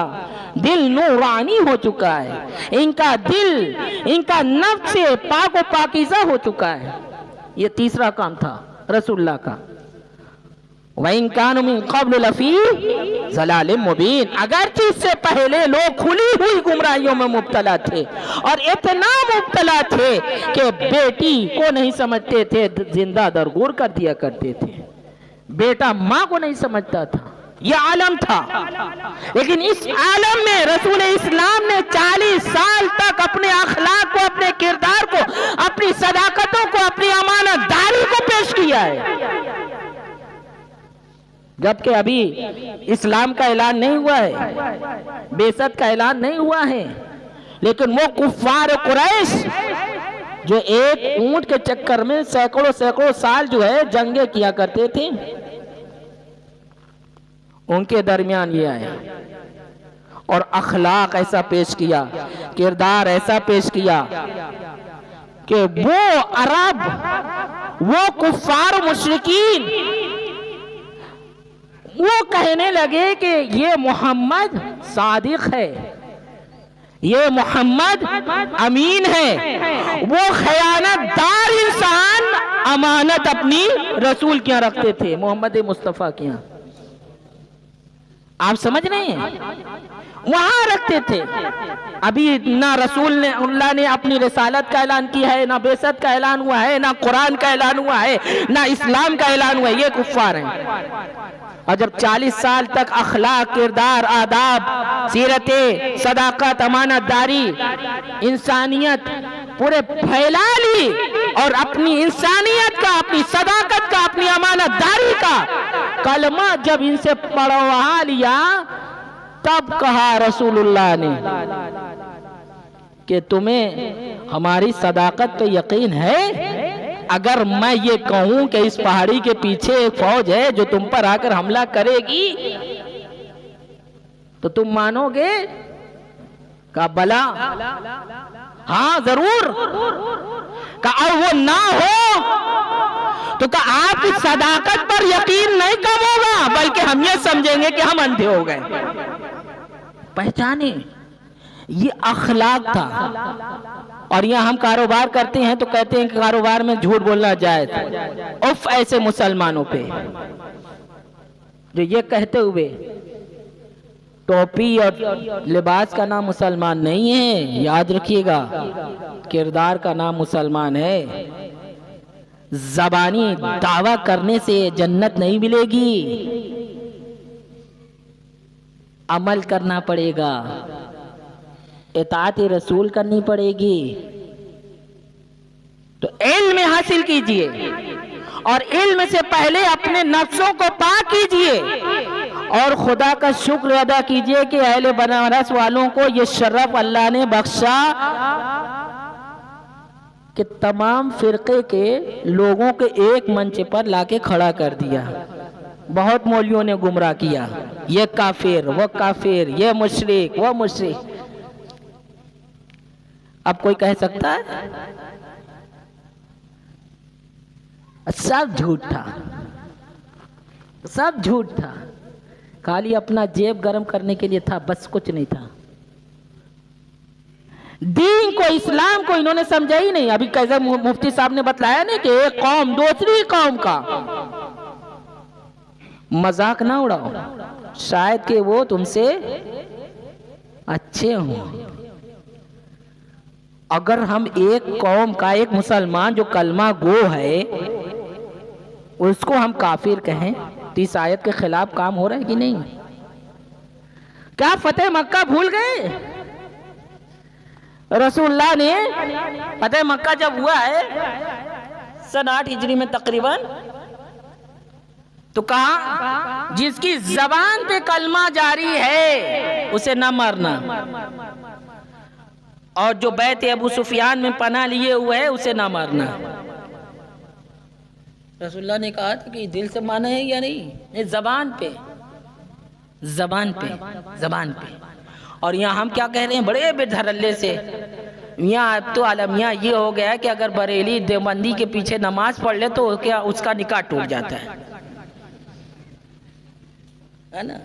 दिल नूरानी हो चुका है, इनका दिल, इनका नफ्स से पाक व पाकीज़ा हो चुका है। ये तीसरा काम था रसूलुल्लाह का। वइन कानू मिन क़ब्ल लफ़ी ज़लालिम मुबीन, अगरचे इससे पहले लोग खुली हुई गुमराहियों में मुब्तला थे, और इतना मुब्तला थे कि बेटी को नहीं समझते थे, जिंदा दरगूर कर दिया करते थे, बेटा माँ को नहीं समझता था। यह आलम था। लेकिन इस आलम में रसूल इस्लाम ने 40 साल तक अपने अखलाक को, अपने किरदार को, अपनी सदाकतों को, अपनी अमानतदारी को पेश किया है। जबकि अभी इस्लाम का ऐलान नहीं हुआ है, बेइज्जत का ऐलान नहीं हुआ है, लेकिन वो कुफ्फार कुरैश जो एक ऊंट के चक्कर में सैकड़ों साल जो है जंगे किया करते थे, उनके दरमियान ये आया और अखलाक ऐसा पेश किया किरदार ऐसा पेश किया कि वो अरब, वो कुफ्फार मुशरिकीन वो कहने लगे कि ये मोहम्मद सादिक है, ये मोहम्मद अमीन है। वो खयानतदार इंसान अमानत अपनी रसूल के यहाँ रखते थे, मोहम्मद मुस्तफ़ा के यहाँ। आप समझ रहे हैं, वहां रखते थे। अभी ना रसूल ने अल्लाह ने अपनी रिसालत का ऐलान किया है, ना बेसत का ऐलान हुआ है, ना कुरान का ऐलान हुआ है, ना इस्लाम का ऐलान हुआ है। ये कुफ्फार हैं। और जब 40 साल तक अखलाक, किरदार, आदाब, सीरते, सदाकत, अमानतदारी, इंसानियत पूरे फैला ली और अपनी इंसानियत का, अपनी सदाकत का, अपनी अमानतदारी का कलमा जब इनसे पढ़वा लिया, तब कहा रसूलुल्लाह ने कि तुम्हें हमारी सदाकत पे यकीन है? अगर मैं ये कहूं कि इस पहाड़ी के पीछे एक फौज है जो तुम पर आकर हमला करेगी, तो तुम मानोगे? कहा बला, हाँ जरूर। कहा और वो ना हो तो कहा आपकी सदाकत पर यकीन नहीं कम होगा, बल्कि हम ये समझेंगे कि हम अंधे हो गए। पहचाने, ये अखलाक था। और यहाँ हम कारोबार करते हैं तो कहते हैं कि कारोबार में झूठ बोलना जायज। उफ ऐसे मुसलमानों पे जो ये कहते हुए टोपी और लिबास का नाम मुसलमान नहीं है, याद रखिएगा, किरदार का नाम मुसलमान है। ज़बानी दावा करने से जन्नत नहीं मिलेगी, अमल करना पड़ेगा, इताअत रसूल करनी पड़ेगी। तो इल्म हासिल कीजिए और इल्म से पहले अपने नफ्सों को पाक कीजिए और खुदा का शुक्र अदा कीजिए कि अहले बनारस वालों को ये शर्फ अल्लाह ने बख्शा कि तमाम फिरके के लोगों के एक मंच पर लाके खड़ा कर दिया। बहुत मौलियों ने गुमराह किया, ये काफिर, वो काफिर, ये मुशरिक, वो मुशरिक। अब कोई कह सकता है? सब झूठ था, सब झूठ था, खाली अपना जेब गर्म करने के लिए था, बस कुछ नहीं था। दीन को, इस्लाम को इन्होंने समझा ही नहीं। अभी कैसे मुफ्ती साहब ने बतलाया ना कि एक कौम दूसरी कौम का मजाक ना उड़ाओ, शायद कि वो तुमसे अच्छे हों। अगर हम एक कौम का, एक मुसलमान जो कलमा गो है, उसको हम काफिर कहें तो इस आयत के खिलाफ काम हो रहा है कि नहीं? क्या फतेह मक्का भूल गए? रसूलुल्लाह ने फतेह मक्का जब हुआ है सन 8 हिजरी में तकरीबन, तो कहा जिसकी जबान पे कलमा जारी है उसे न मारना, और जो बैत अबू सुफियान में पनाह लिए हुए है उसे ना मारना। रसूलुल्लाह ने कहा था कि दिल से माना है या नहीं? ये जबान पे, जबान पे, जबान पे। और यहाँ हम क्या कह रहे हैं बड़े बेधरल्ले से, यहाँ अब तो आलमिया ये हो गया है कि अगर बरेली देवबंदी के पीछे नमाज पढ़ ले तो क्या उसका निकाह टूट जाता है ना?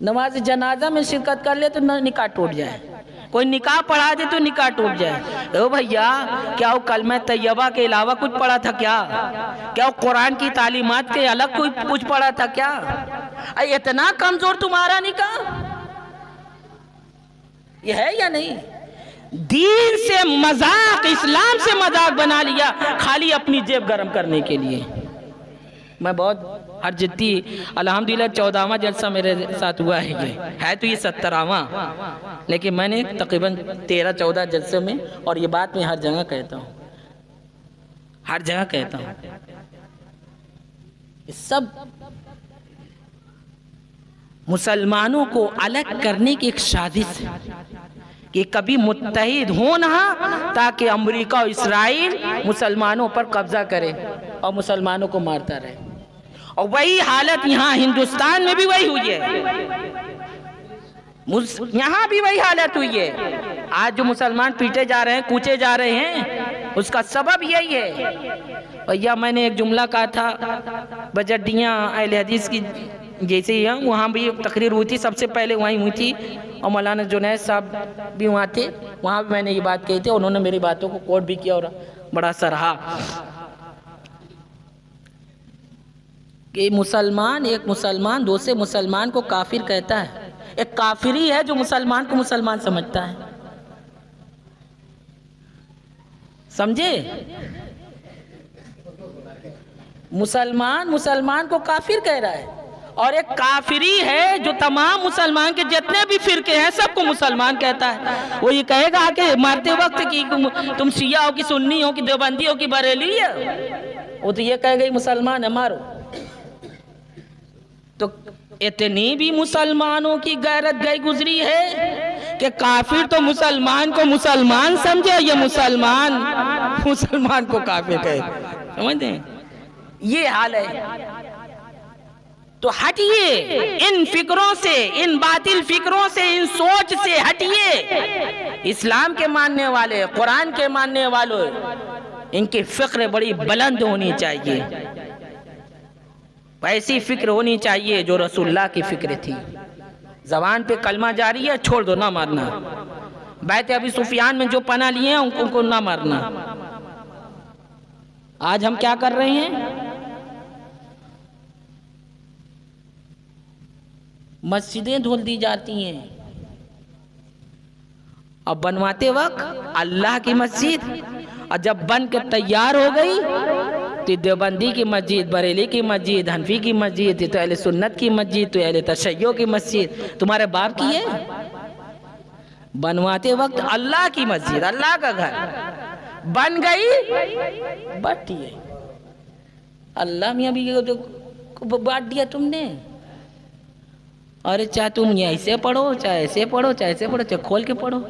नमाज जनाजा में शिरकत कर ले तो निकाह टूट जाए, कोई निकाह पढ़ा दे तो निकाह टूट जाए। ओ भैया, क्या वो कलमा तैयबा के अलावा कुछ पढ़ा था क्या? क्या वो कुरान की तालीमात के अलग कुछ पढ़ा था क्या? इतना कमजोर तुम्हारा निकाह ये है या नहीं? दीन से मजाक, इस्लाम से मजाक बना लिया खाली अपनी जेब गर्म करने के लिए। मैं बहुत हर जिद्दी, अल्हम्दुलिल्लाह 14वां जलसा मेरे साथ हुआ है तो ये 17वां, लेकिन मैंने तकरीबन 13-14 जलसे में, और ये बात मैं हर जगह कहता हूँ, हर जगह कहता हूँ, सब मुसलमानों को अलग करने की एक साजिश है कि कभी मुत्तहिद हो ना, ताकि अमेरिका और इस्राइल मुसलमानों पर कब्जा करे और मुसलमानों को मारता रहे। और वही हालत यहाँ हिंदुस्तान में भी वही हुई है। यहाँ भी वही हालत हुई है। आज जो मुसलमान पीटे जा रहे हैं, कूचे जा रहे हैं, उसका सबब यही है। भैया मैंने एक जुमला कहा था, बजटियाँ अहले हदीस की जैसे ही हैं, वहाँ भी एक तकरीर हुई थी, सबसे पहले वहीं हुई थी, और मौलाना जुनैद साहब भी वहाँ थे। वहाँ भी मैंने ये बात कही थी, उन्होंने मेरी बातों को कोट भी किया और बड़ा सराहा कि मुसलमान, एक मुसलमान दूसरे मुसलमान को काफिर कहता है। एक काफिरी है जो मुसलमान को मुसलमान समझता है, समझे? मुसलमान मुसलमान को काफिर कह रहा है, और एक काफिरी है जो तमाम मुसलमान के जितने भी फिरके हैं सबको मुसलमान कहता है। वो ये कहेगा कि मारते वक्त कि तुम शिया हो कि सुन्नी हो कि देवबंदी हो कि बरेली है, वो तो ये कहेगा मुसलमान है, मारो। तो इतनी भी मुसलमानों की गैरत गई गुजरी है कि काफिर तो मुसलमान को मुसलमान समझे, ये मुसलमान मुसलमान को काफिर कहे, समझते हैं? ये हाल है। तो हटिए इन फिक्रों से, इन बातिल फिक्रों से, इन सोच से हटिए। इस्लाम के मानने वाले, कुरान के मानने वालों, इनकी फिक्र बड़ी बुलंद होनी चाहिए। ऐसी फिक्र होनी चाहिए जो रसूलुल्लाह की फिक्र थी। जबान पे कलमा जारी है, छोड़ दो, ना मारना। बैत अभी सुफियान में जो पना लिए हैं उनको ना मारना। आज हम क्या कर रहे हैं? मस्जिदें धोल दी जाती हैं, अब बनवाते वक्त अल्लाह की मस्जिद, और जब बन के तैयार हो गई तो देवबंदी की मस्जिद, बरेली की मस्जिद, हनफी की मस्जिद, तो अहले सुन्नत की मस्जिद, तो अहले तशय्यो की मस्जिद। तुम्हारे बाप की है? बनवाते वक्त अल्लाह की मस्जिद, अल्लाह का घर बन गई, बांट दिए। अल्लाह में अभी बांट दिया तुमने। अरे चाहे तुम ऐसे पढ़ो, चाहे ऐसे पढ़ो, चाहे ऐसे पढ़ो, चाहे खोल के पढ़ो।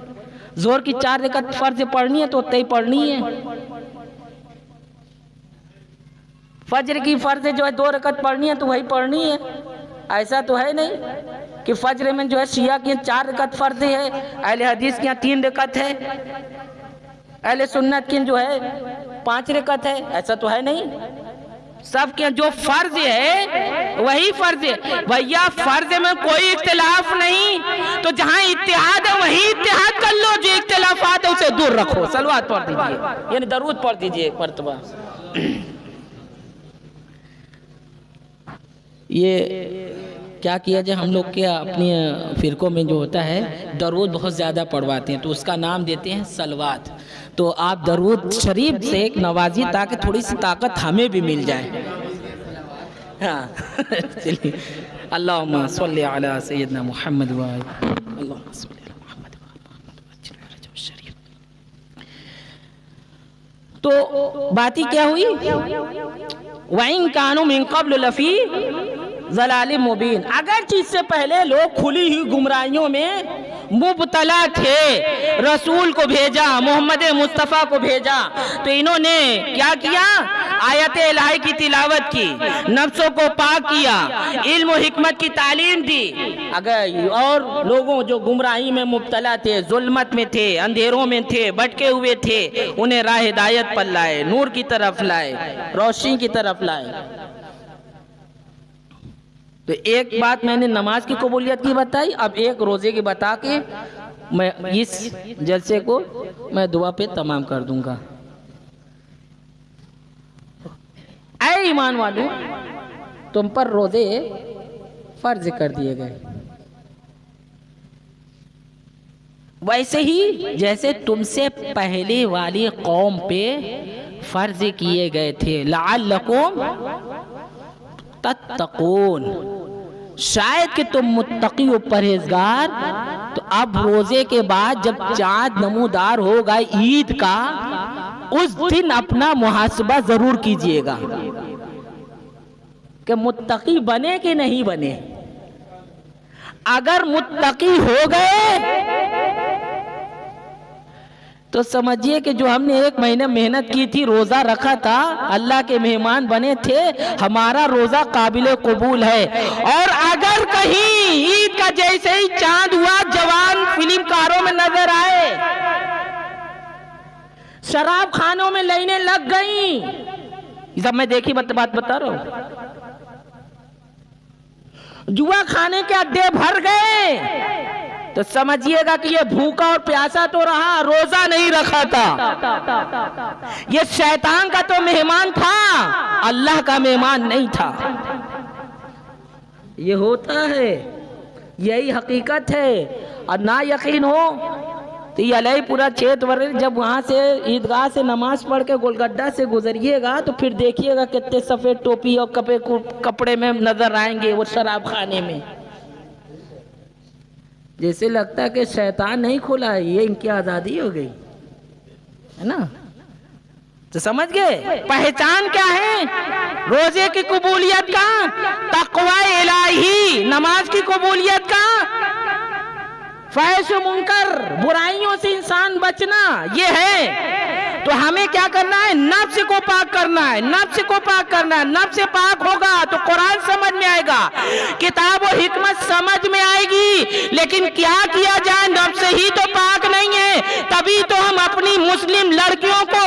जोर की 4 रकात फर्ज पढ़नी है तो उतनी पढ़नी है। फज्र की फर्ज जो है 2 रकात पढ़नी है तो वही पढ़नी है। ऐसा तो है नहीं कि फज्र में जो है शिया की 4 रकात फर्ज है, अहले हदीस की 3 रकात है, अहले सुन्नत की जो है 5 रकात है। ऐसा तो है नहीं। सबके जो फर्ज है वही फर्ज है। भैया फर्ज में कोई इख्तिलाफ नहीं, तो जहां इत्तेहाद है वही इत्तेहाद कर लो, जो इख्तिलाफात है उसे दूर रखो। सलवात पढ़ दीजिए, यानी दरूद पढ़ दीजिए एक मरतबा। ये क्या किया जाए, हम लोग के अपनी फिरकों में जो होता है दरूद बहुत ज़्यादा पढ़वाते हैं, तो उसका नाम देते हैं सलवात। तो आप दरूद शरीफ से एक नवाजी, ताकि थोड़ी सी ताकत हमें भी मिल जाए। हाँ चलिए, अल्लाहुम्मा सल्ली अला सय्यदना मुहम्मद व अल्लाहुम्मा सल्ली अला मुहम्मद व शरीफ। तो बात ही क्या हुई, वइन कानू मिन क़ब्ल लफ़ी ज़लालिम मुबीन। अगर चीज से पहले लोग खुली हुई गुमराहियों में मुबतला थे, रसूल को भेजा, मोहम्मद मुस्तफ़ा को भेजा, तो इन्होंने क्या किया? आयत इलाही की तिलावत की, नफ्सों को पाक किया, इल्म और हिकमत की तालीम दी। अगर और लोगों जो गुमराही में मुबतला थे, जुल्मत में थे, अंधेरों में थे, भटके हुए थे, उन्हें राह हिदायत पर लाए, नूर की तरफ लाए, रोशनी की तरफ लाए। तो एक बात मैंने नमाज की कबूलियत की बताई, अब एक रोजे की बता के मैं इस जलसे को मैं दुआ पे तमाम कर दूंगा। ऐ ईमान वालों, तुम पर रोजे फर्ज कर दिए गए, वैसे ही जैसे तुमसे पहले वाली कौम पे फर्ज किए गए थे। लअल्लकुम तत्तकून, शायद कि तुम मुत्तकी हो, परहेजगार। तो अब रोजे के बाद जब चांद नमूदार होगा ईद का, उस दिन अपना मुहासबा जरूर कीजिएगा कि मुत्तकी बने कि नहीं बने। अगर मुत्तकी हो गए तो समझिए कि जो हमने 1 महीने मेहनत की थी, रोजा रखा था, अल्लाह के मेहमान बने थे, हमारा रोजा काबिल कबूल है। और अगर कहीं ईद का जैसे ही चांद हुआ बाजारों में नजर आए, शराब खानों में लाइनें लग गई। ये सब मैं देखी बात बता रहा हूं। जुआ खाने के अड्डे भर गए, तो समझिएगा कि ये भूखा और प्यासा तो रहा, रोजा नहीं रखा था। ये शैतान का तो मेहमान था, अल्लाह का मेहमान नहीं था। ये होता है, यही हकीकत है। और ना यकीन हो तो ये अलईपुरा क्षेत्र, जब वहाँ से ईदगाह से नमाज पढ़ के गोलगड्डा से गुजरिएगा तो फिर देखिएगा कितने सफ़ेद टोपी और कपड़े में नजर आएंगे वो शराब खाने में। जैसे लगता है कि शैतान नहीं खोला है, ये इनकी आज़ादी हो गई है ना। तो समझ गए पहचान क्या है रोजे की कबूलियत का, तक़वा इलाही, नमाज की कबूलियत का, फहश मुनकर, बुराइयों से इंसान बचना, ये है। तो हमें क्या करना है, नफ्स को पाक करना है, नफ्स को पाक करना है। नफ्स पाक होगा तो कुरान समझ में आएगा, किताब और हिकमत समझ में आएगी। लेकिन क्या किया जाए, नफ्स ही तो पाक नहीं है, तभी तो हम अपनी मुस्लिम लड़कियों को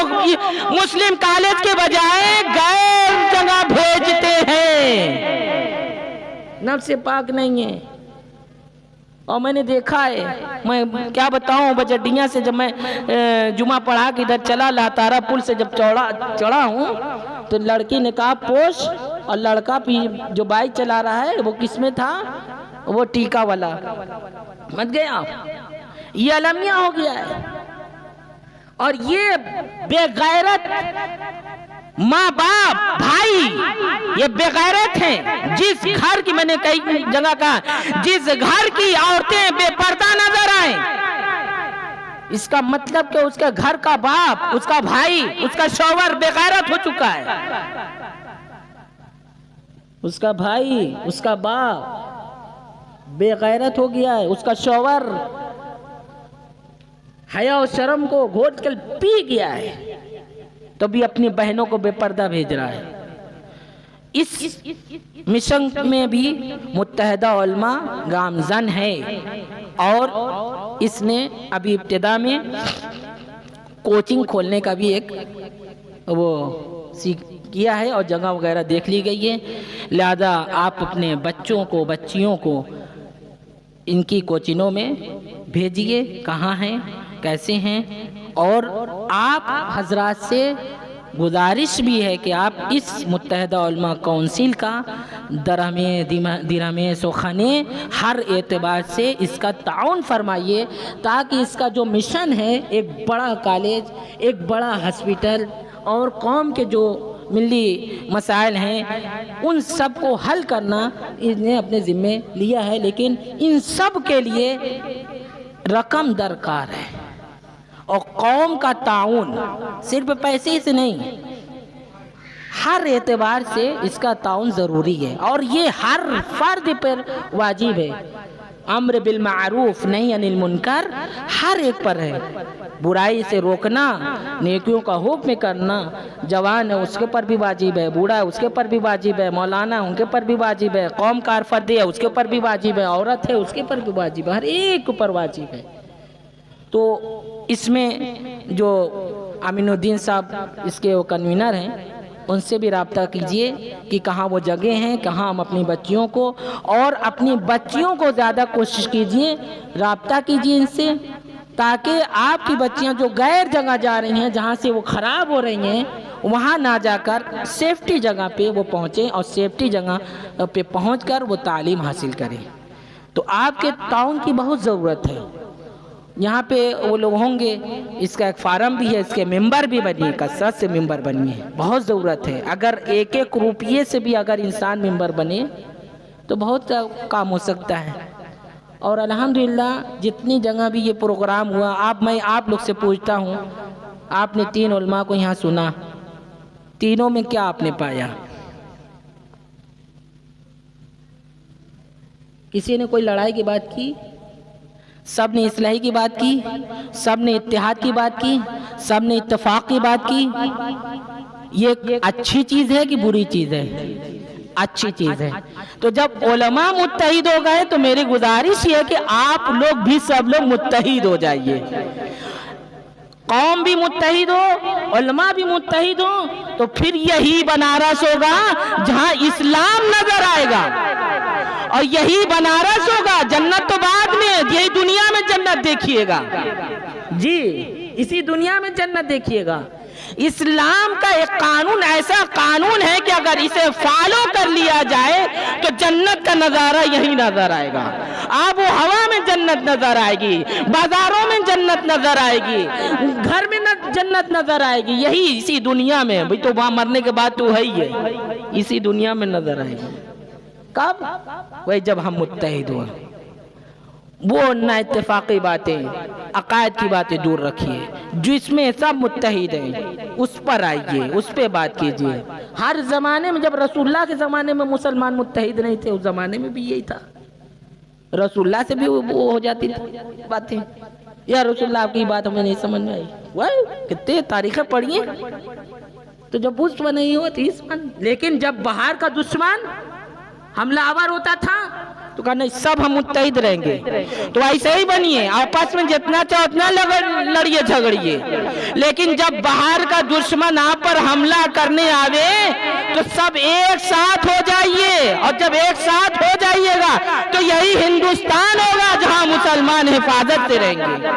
मुस्लिम कॉलेज के बजाय गैर जगह भेजते हैं। नफ्स पाक नहीं है। और मैंने देखा है, मैं क्या बताऊं, बजडिया से जब मैं जुमा पढ़ा के इधर चला, लातारा पुल से जब चढ़ा हूं तो लड़की ने कहा पोश, और लड़का जो बाइक चला रहा है वो किसमें था, वो टीका वाला। मत गए आप, ये अलमिया हो गया है। और ये बेगैरत माँ बाप भाई, ये बेगैरत हैं। जिस घर की, मैंने कई जगह कहा, जिस घर की औरतें बेपर्दा नजर आए, इसका मतलब कि उसके घर का बाप, उसका भाई, उसका शौहर बेगैरत हो चुका है। उसका भाई, उसका बाप बेगैरत हो गया है, उसका शौहर हया और शर्म को घोट कर पी गया है, तो भी अपनी बहनों को बेपर्दा भेज रहा है। इस मिशन में भी मुत्तहिदा उलमा गामजन है, और इसने अभी इब्तिदा में कोचिंग खोलने का भी एक वो किया है, और जगह वगैरह देख ली गई है। लिहाजा आप अपने बच्चों को, बच्चियों को इनकी कोचिंगों में भेजिए, कहाँ हैं, कैसे हैं। और आप हजरात से गुजारिश भी है कि आप इस मुत्तहिदा उलमा काउंसिल का दिरहमे सोखाने हर एतबार से इसका ताउन फरमाइए, ताकि इसका जो मिशन है, एक बड़ा कॉलेज, एक बड़ा हॉस्पिटल और कौम के जो मिली मसाइल हैं उन सब को हल करना इसने अपने ज़िम्मे लिया है। लेकिन इन सब के लिए रकम दरकार है, और कौम का ताउन सिर्फ पैसे से नहीं, हर एतबार से इसका ताउन ज़रूरी है। और ये हर फर्द पर वाजिब है। अम्र बिल मारूफ नहीं अनिल मुनकर हर एक पर है। बुराई से रोकना, नेकियों का हुक्म करना, जवान है उसके पर भी वाजिब है, बूढ़ा है उसके पर भी वाजिब है, मौलाना उनके पर भी वाजिब है, कौम कार फर्द है उसके पर भी वाजिब है, औरत है उसके पर भी वाजिब है, हर एक पर वाजिब है। तो इसमें जो अमीनुद्दीन साहब इसके वो कन्वीनर हैं, उनसे भी रब्ता कीजिए कि कहाँ वो जगह हैं, कहाँ हम अपनी बच्चियों को, और अपनी बच्चियों को ज़्यादा कोशिश कीजिए, रब्ता कीजिए इनसे, ताकि आपकी बच्चियां जो गैर जगह जा रही हैं, जहाँ से वो ख़राब हो रही हैं, वहाँ ना जाकर सेफ्टी जगह पे वो पहुँचें, और सेफ्टी जगह पे पहुँचकर वो तालीम हासिल करें। तो आपके ताउन की बहुत ज़रूरत है। यहाँ पे वो लोग होंगे, इसका एक फार्म भी है, इसके मेंबर भी बनिए, कसरत से मेंबर बनिए, बहुत ज़रूरत है। अगर एक एक रुपये से भी अगर इंसान मेंबर बने तो बहुत काम हो सकता है। और अल्हम्दुलिल्लाह जितनी जगह भी ये प्रोग्राम हुआ, मैं आप लोग से पूछता हूँ, आपने 3 उलमा को यहाँ सुना, तीनों में क्या आपने पाया? किसी ने कोई लड़ाई की बात की? सब ने इस्लाही की बात की, सब ने इत्तेहाद की बात की, सब ने इत्तेफाक की बात की। ये अच्छी चीज़ है कि बुरी चीज़ है? अच्छी चीज है। तो जब उलमा मुत्तहिद हो गए तो मेरी गुजारिश ये है कि आप लोग भी सब लोग मुत्तहिद हो जाइए, कौम भी मुत्तहिद हो, उलमा भी मुत्तहिद हो, तो फिर यही बनारस होगा जहां इस्लाम नजर आएगा, और यही बनारस होगा, जन्नत तो बाद में, यही दुनिया में जन्नत देखिएगा जी, इसी दुनिया में जन्नत देखिएगा। इस्लाम का एक कानून ऐसा कानून है कि अगर इसे फॉलो कर लिया जाए तो जन्नत का नजारा यही नजर आएगा। आप वो हवा में जन्नत नजर आएगी, बाजारों में जन्नत नजर आएगी, घर में जन्नत नजर आएगी, यही इसी दुनिया में। भाई तो वहां मरने के बाद तो है ही है, इसी दुनिया में नजर आएगी। कब? वही जब हम मुत्तहिद हो। वो ना इत्तेफाकी बातें, अकायद की बातें दूर रखिए, जिसमें सब मुत्तहिद हैं उस पर आइए, उस पर बात कीजिए। हर जमाने में, जब रसूलुल्लाह के जमाने में मुसलमान मुत्तहिद नहीं थे, उस जमाने में भी यही था। रसूलुल्लाह से भी वो हो जाती थी बातें, या रसूलुल्लाह आपकी बात हमें नहीं समझ में आई, वह कितने तारीखें पढ़िए, तो जब उस पर नहीं होती इस पर। लेकिन जब बाहर का दुश्मन हमलावर होता था तो कहा नहीं, सब हम मुत्तहिद रहेंगे। तो ऐसे ही बनिए, आपस में जितना चाहो उतना लड़िए झगड़िए, लेकिन जब बाहर का दुश्मन आप पर हमला करने आवे तो सब एक साथ हो जाइए, और जब एक साथ हो जाइएगा तो यही हिंदुस्तान होगा जहां मुसलमान हिफाजत से रहेंगे,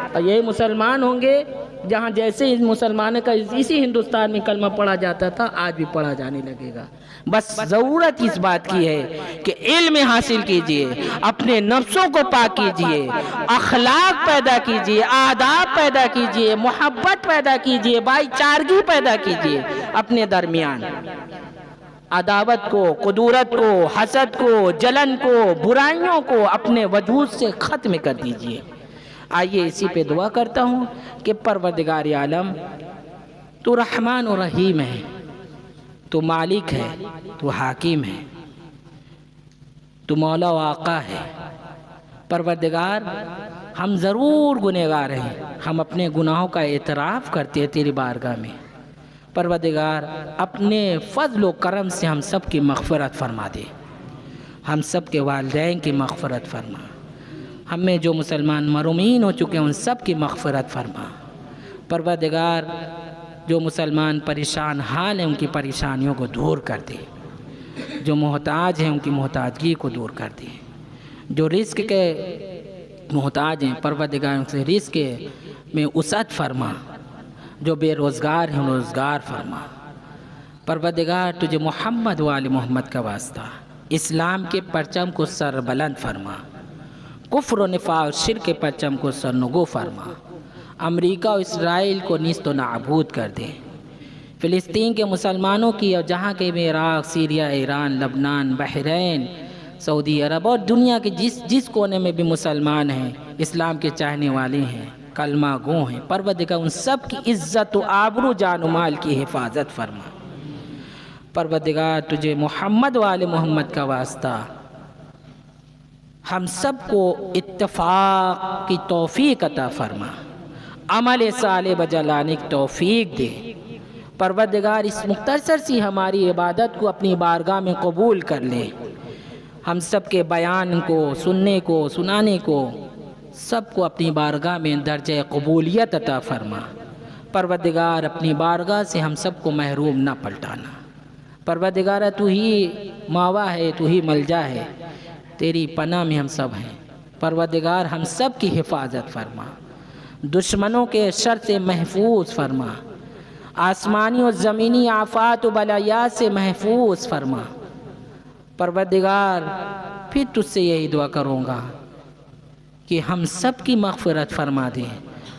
और यही मुसलमान होंगे जहां जैसे इस मुसलमान का इसी हिंदुस्तान में कलमा पढ़ा जाता था, आज भी पढ़ा जाने लगेगा। बस जरूरत इस बात की है कि इल्म हासिल कीजिए, अपने नफ्सों को पाक कीजिए, अखलाक पैदा कीजिए, आदाब पैदा कीजिए, मोहब्बत पैदा कीजिए, भाईचारगी पैदा कीजिए अपने दरमियान। अदावत को, कुदूरत को, हसद को, जलन को, बुराइयों को अपने वजूद से खत्म कर दीजिए। आइए इसी पे दुआ करता हूँ कि परवरदिगार आलम, तू रहमान और रहीम है, तू मालिक है, तू हाकिम है, तू मौला व आका है। परवरदिगार, हम ज़रूर गुनहगार हैं, हम अपने गुनाहों का एतराफ़ करते हैं तेरी बारगाह में। परवरदिगार, अपने फ़ज़्ल व करम से हम सब की मग़फ़िरत फरमा दे, हम सब के वालिदैन की मग़फ़िरत फरमा, हमें जो मुसलमान मरूमीन हो चुके हैं उन सब की मग़फ़िरत फरमा। परवरदिगार, जो मुसलमान परेशान हाल हैं उनकी परेशानियों को दूर कर दे, जो मोहताज हैं उनकी मोहताजगी को दूर कर दे, जो रिज़्क़ के मोहताज हैं परवरदिगार उनसे रिज़्क़ में वसअत फरमा, जो बेरोज़गार हैं रोज़गार फरमा। परवरदिगार, तुझे मोहम्मद व आले मोहम्मद का वास्ता इस्लाम के परचम को सरबुलंद फरमा, कुफ्र व निफाक़ शिर्क के परचम को सरनगो फरमा, अमेरिका और इसराइल को नीस्त नाबूद कर दे, फ़िलिस्तीन के मुसलमानों की और जहाँ के भी Iraq, Syria, Iran, Lebanon, Bahrain, Saudi Arabia और दुनिया के जिस कोने में भी मुसलमान हैं, इस्लाम के चाहने वाले हैं, कलमा गो हैं, परवरदिगार उन सब की इज़्ज़त व आबरू जान व माल की हिफाजत फरमा। परवरदिगार, तुझे मोहम्मद वाले मोहम्मद का वास्ता हम सब को इत्तफ़ाक़ की तौफ़ीक़ अता फरमा, अमल साले बजलाने की तौफ़ीक़ दे। परवरदिगार, इस मुख्तसर सी हमारी इबादत को अपनी बारगाह में कबूल कर ले, हम सब के बयान को सुनने को सुनाने को सबको अपनी बारगाह में दर्जे कबूलियत अता फरमा। परवरदिगार, अपनी बारगाह से हम सबको महरूम न पलटाना। परवरदिगार, तू ही मावा है, तू ही मलजा है, तेरी पनाह में हम सब हैं। परवरदिगार, हम सब की हिफाजत फरमा, दुश्मनों के शर से महफूज फरमा, आसमानी और ज़मीनी आफ़ात व बलायात से महफूज फरमा। परवरदिगार, फिर तुझसे यही दुआ करूँगा कि हम सब की मग़फ़िरत फरमा दे,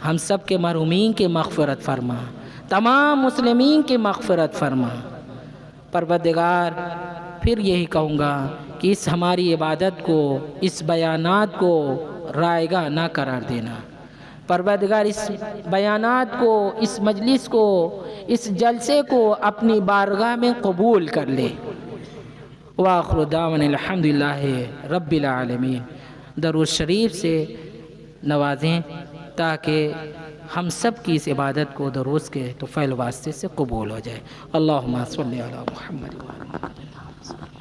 हम सब के महरूमीन की मग़फ़िरत फरमा, तमाम मुस्लिमीन की मग़फ़िरत फरमा। परवरदिगार, फिर यही कहूँगा कि इस हमारी इबादत को, इस बयानात को रायगा ना करार देना। परवरदिगार, इस बयानात को, इस मजलिस को, इस जलसे को अपनी बारगाह में कबूल कर ले। वाखिरु दावाना अल्हम्दुलिल्लाहि रब्बिल आलमीन। दरूद शरीफ से नवाजें ताकि हम सब की इस इबादत को दरूद के तोफ़ैल वास्ते से कबूल हो जाए। अल्लाहुम्मा सल्लि अला मुहम्मद। हाफिज़।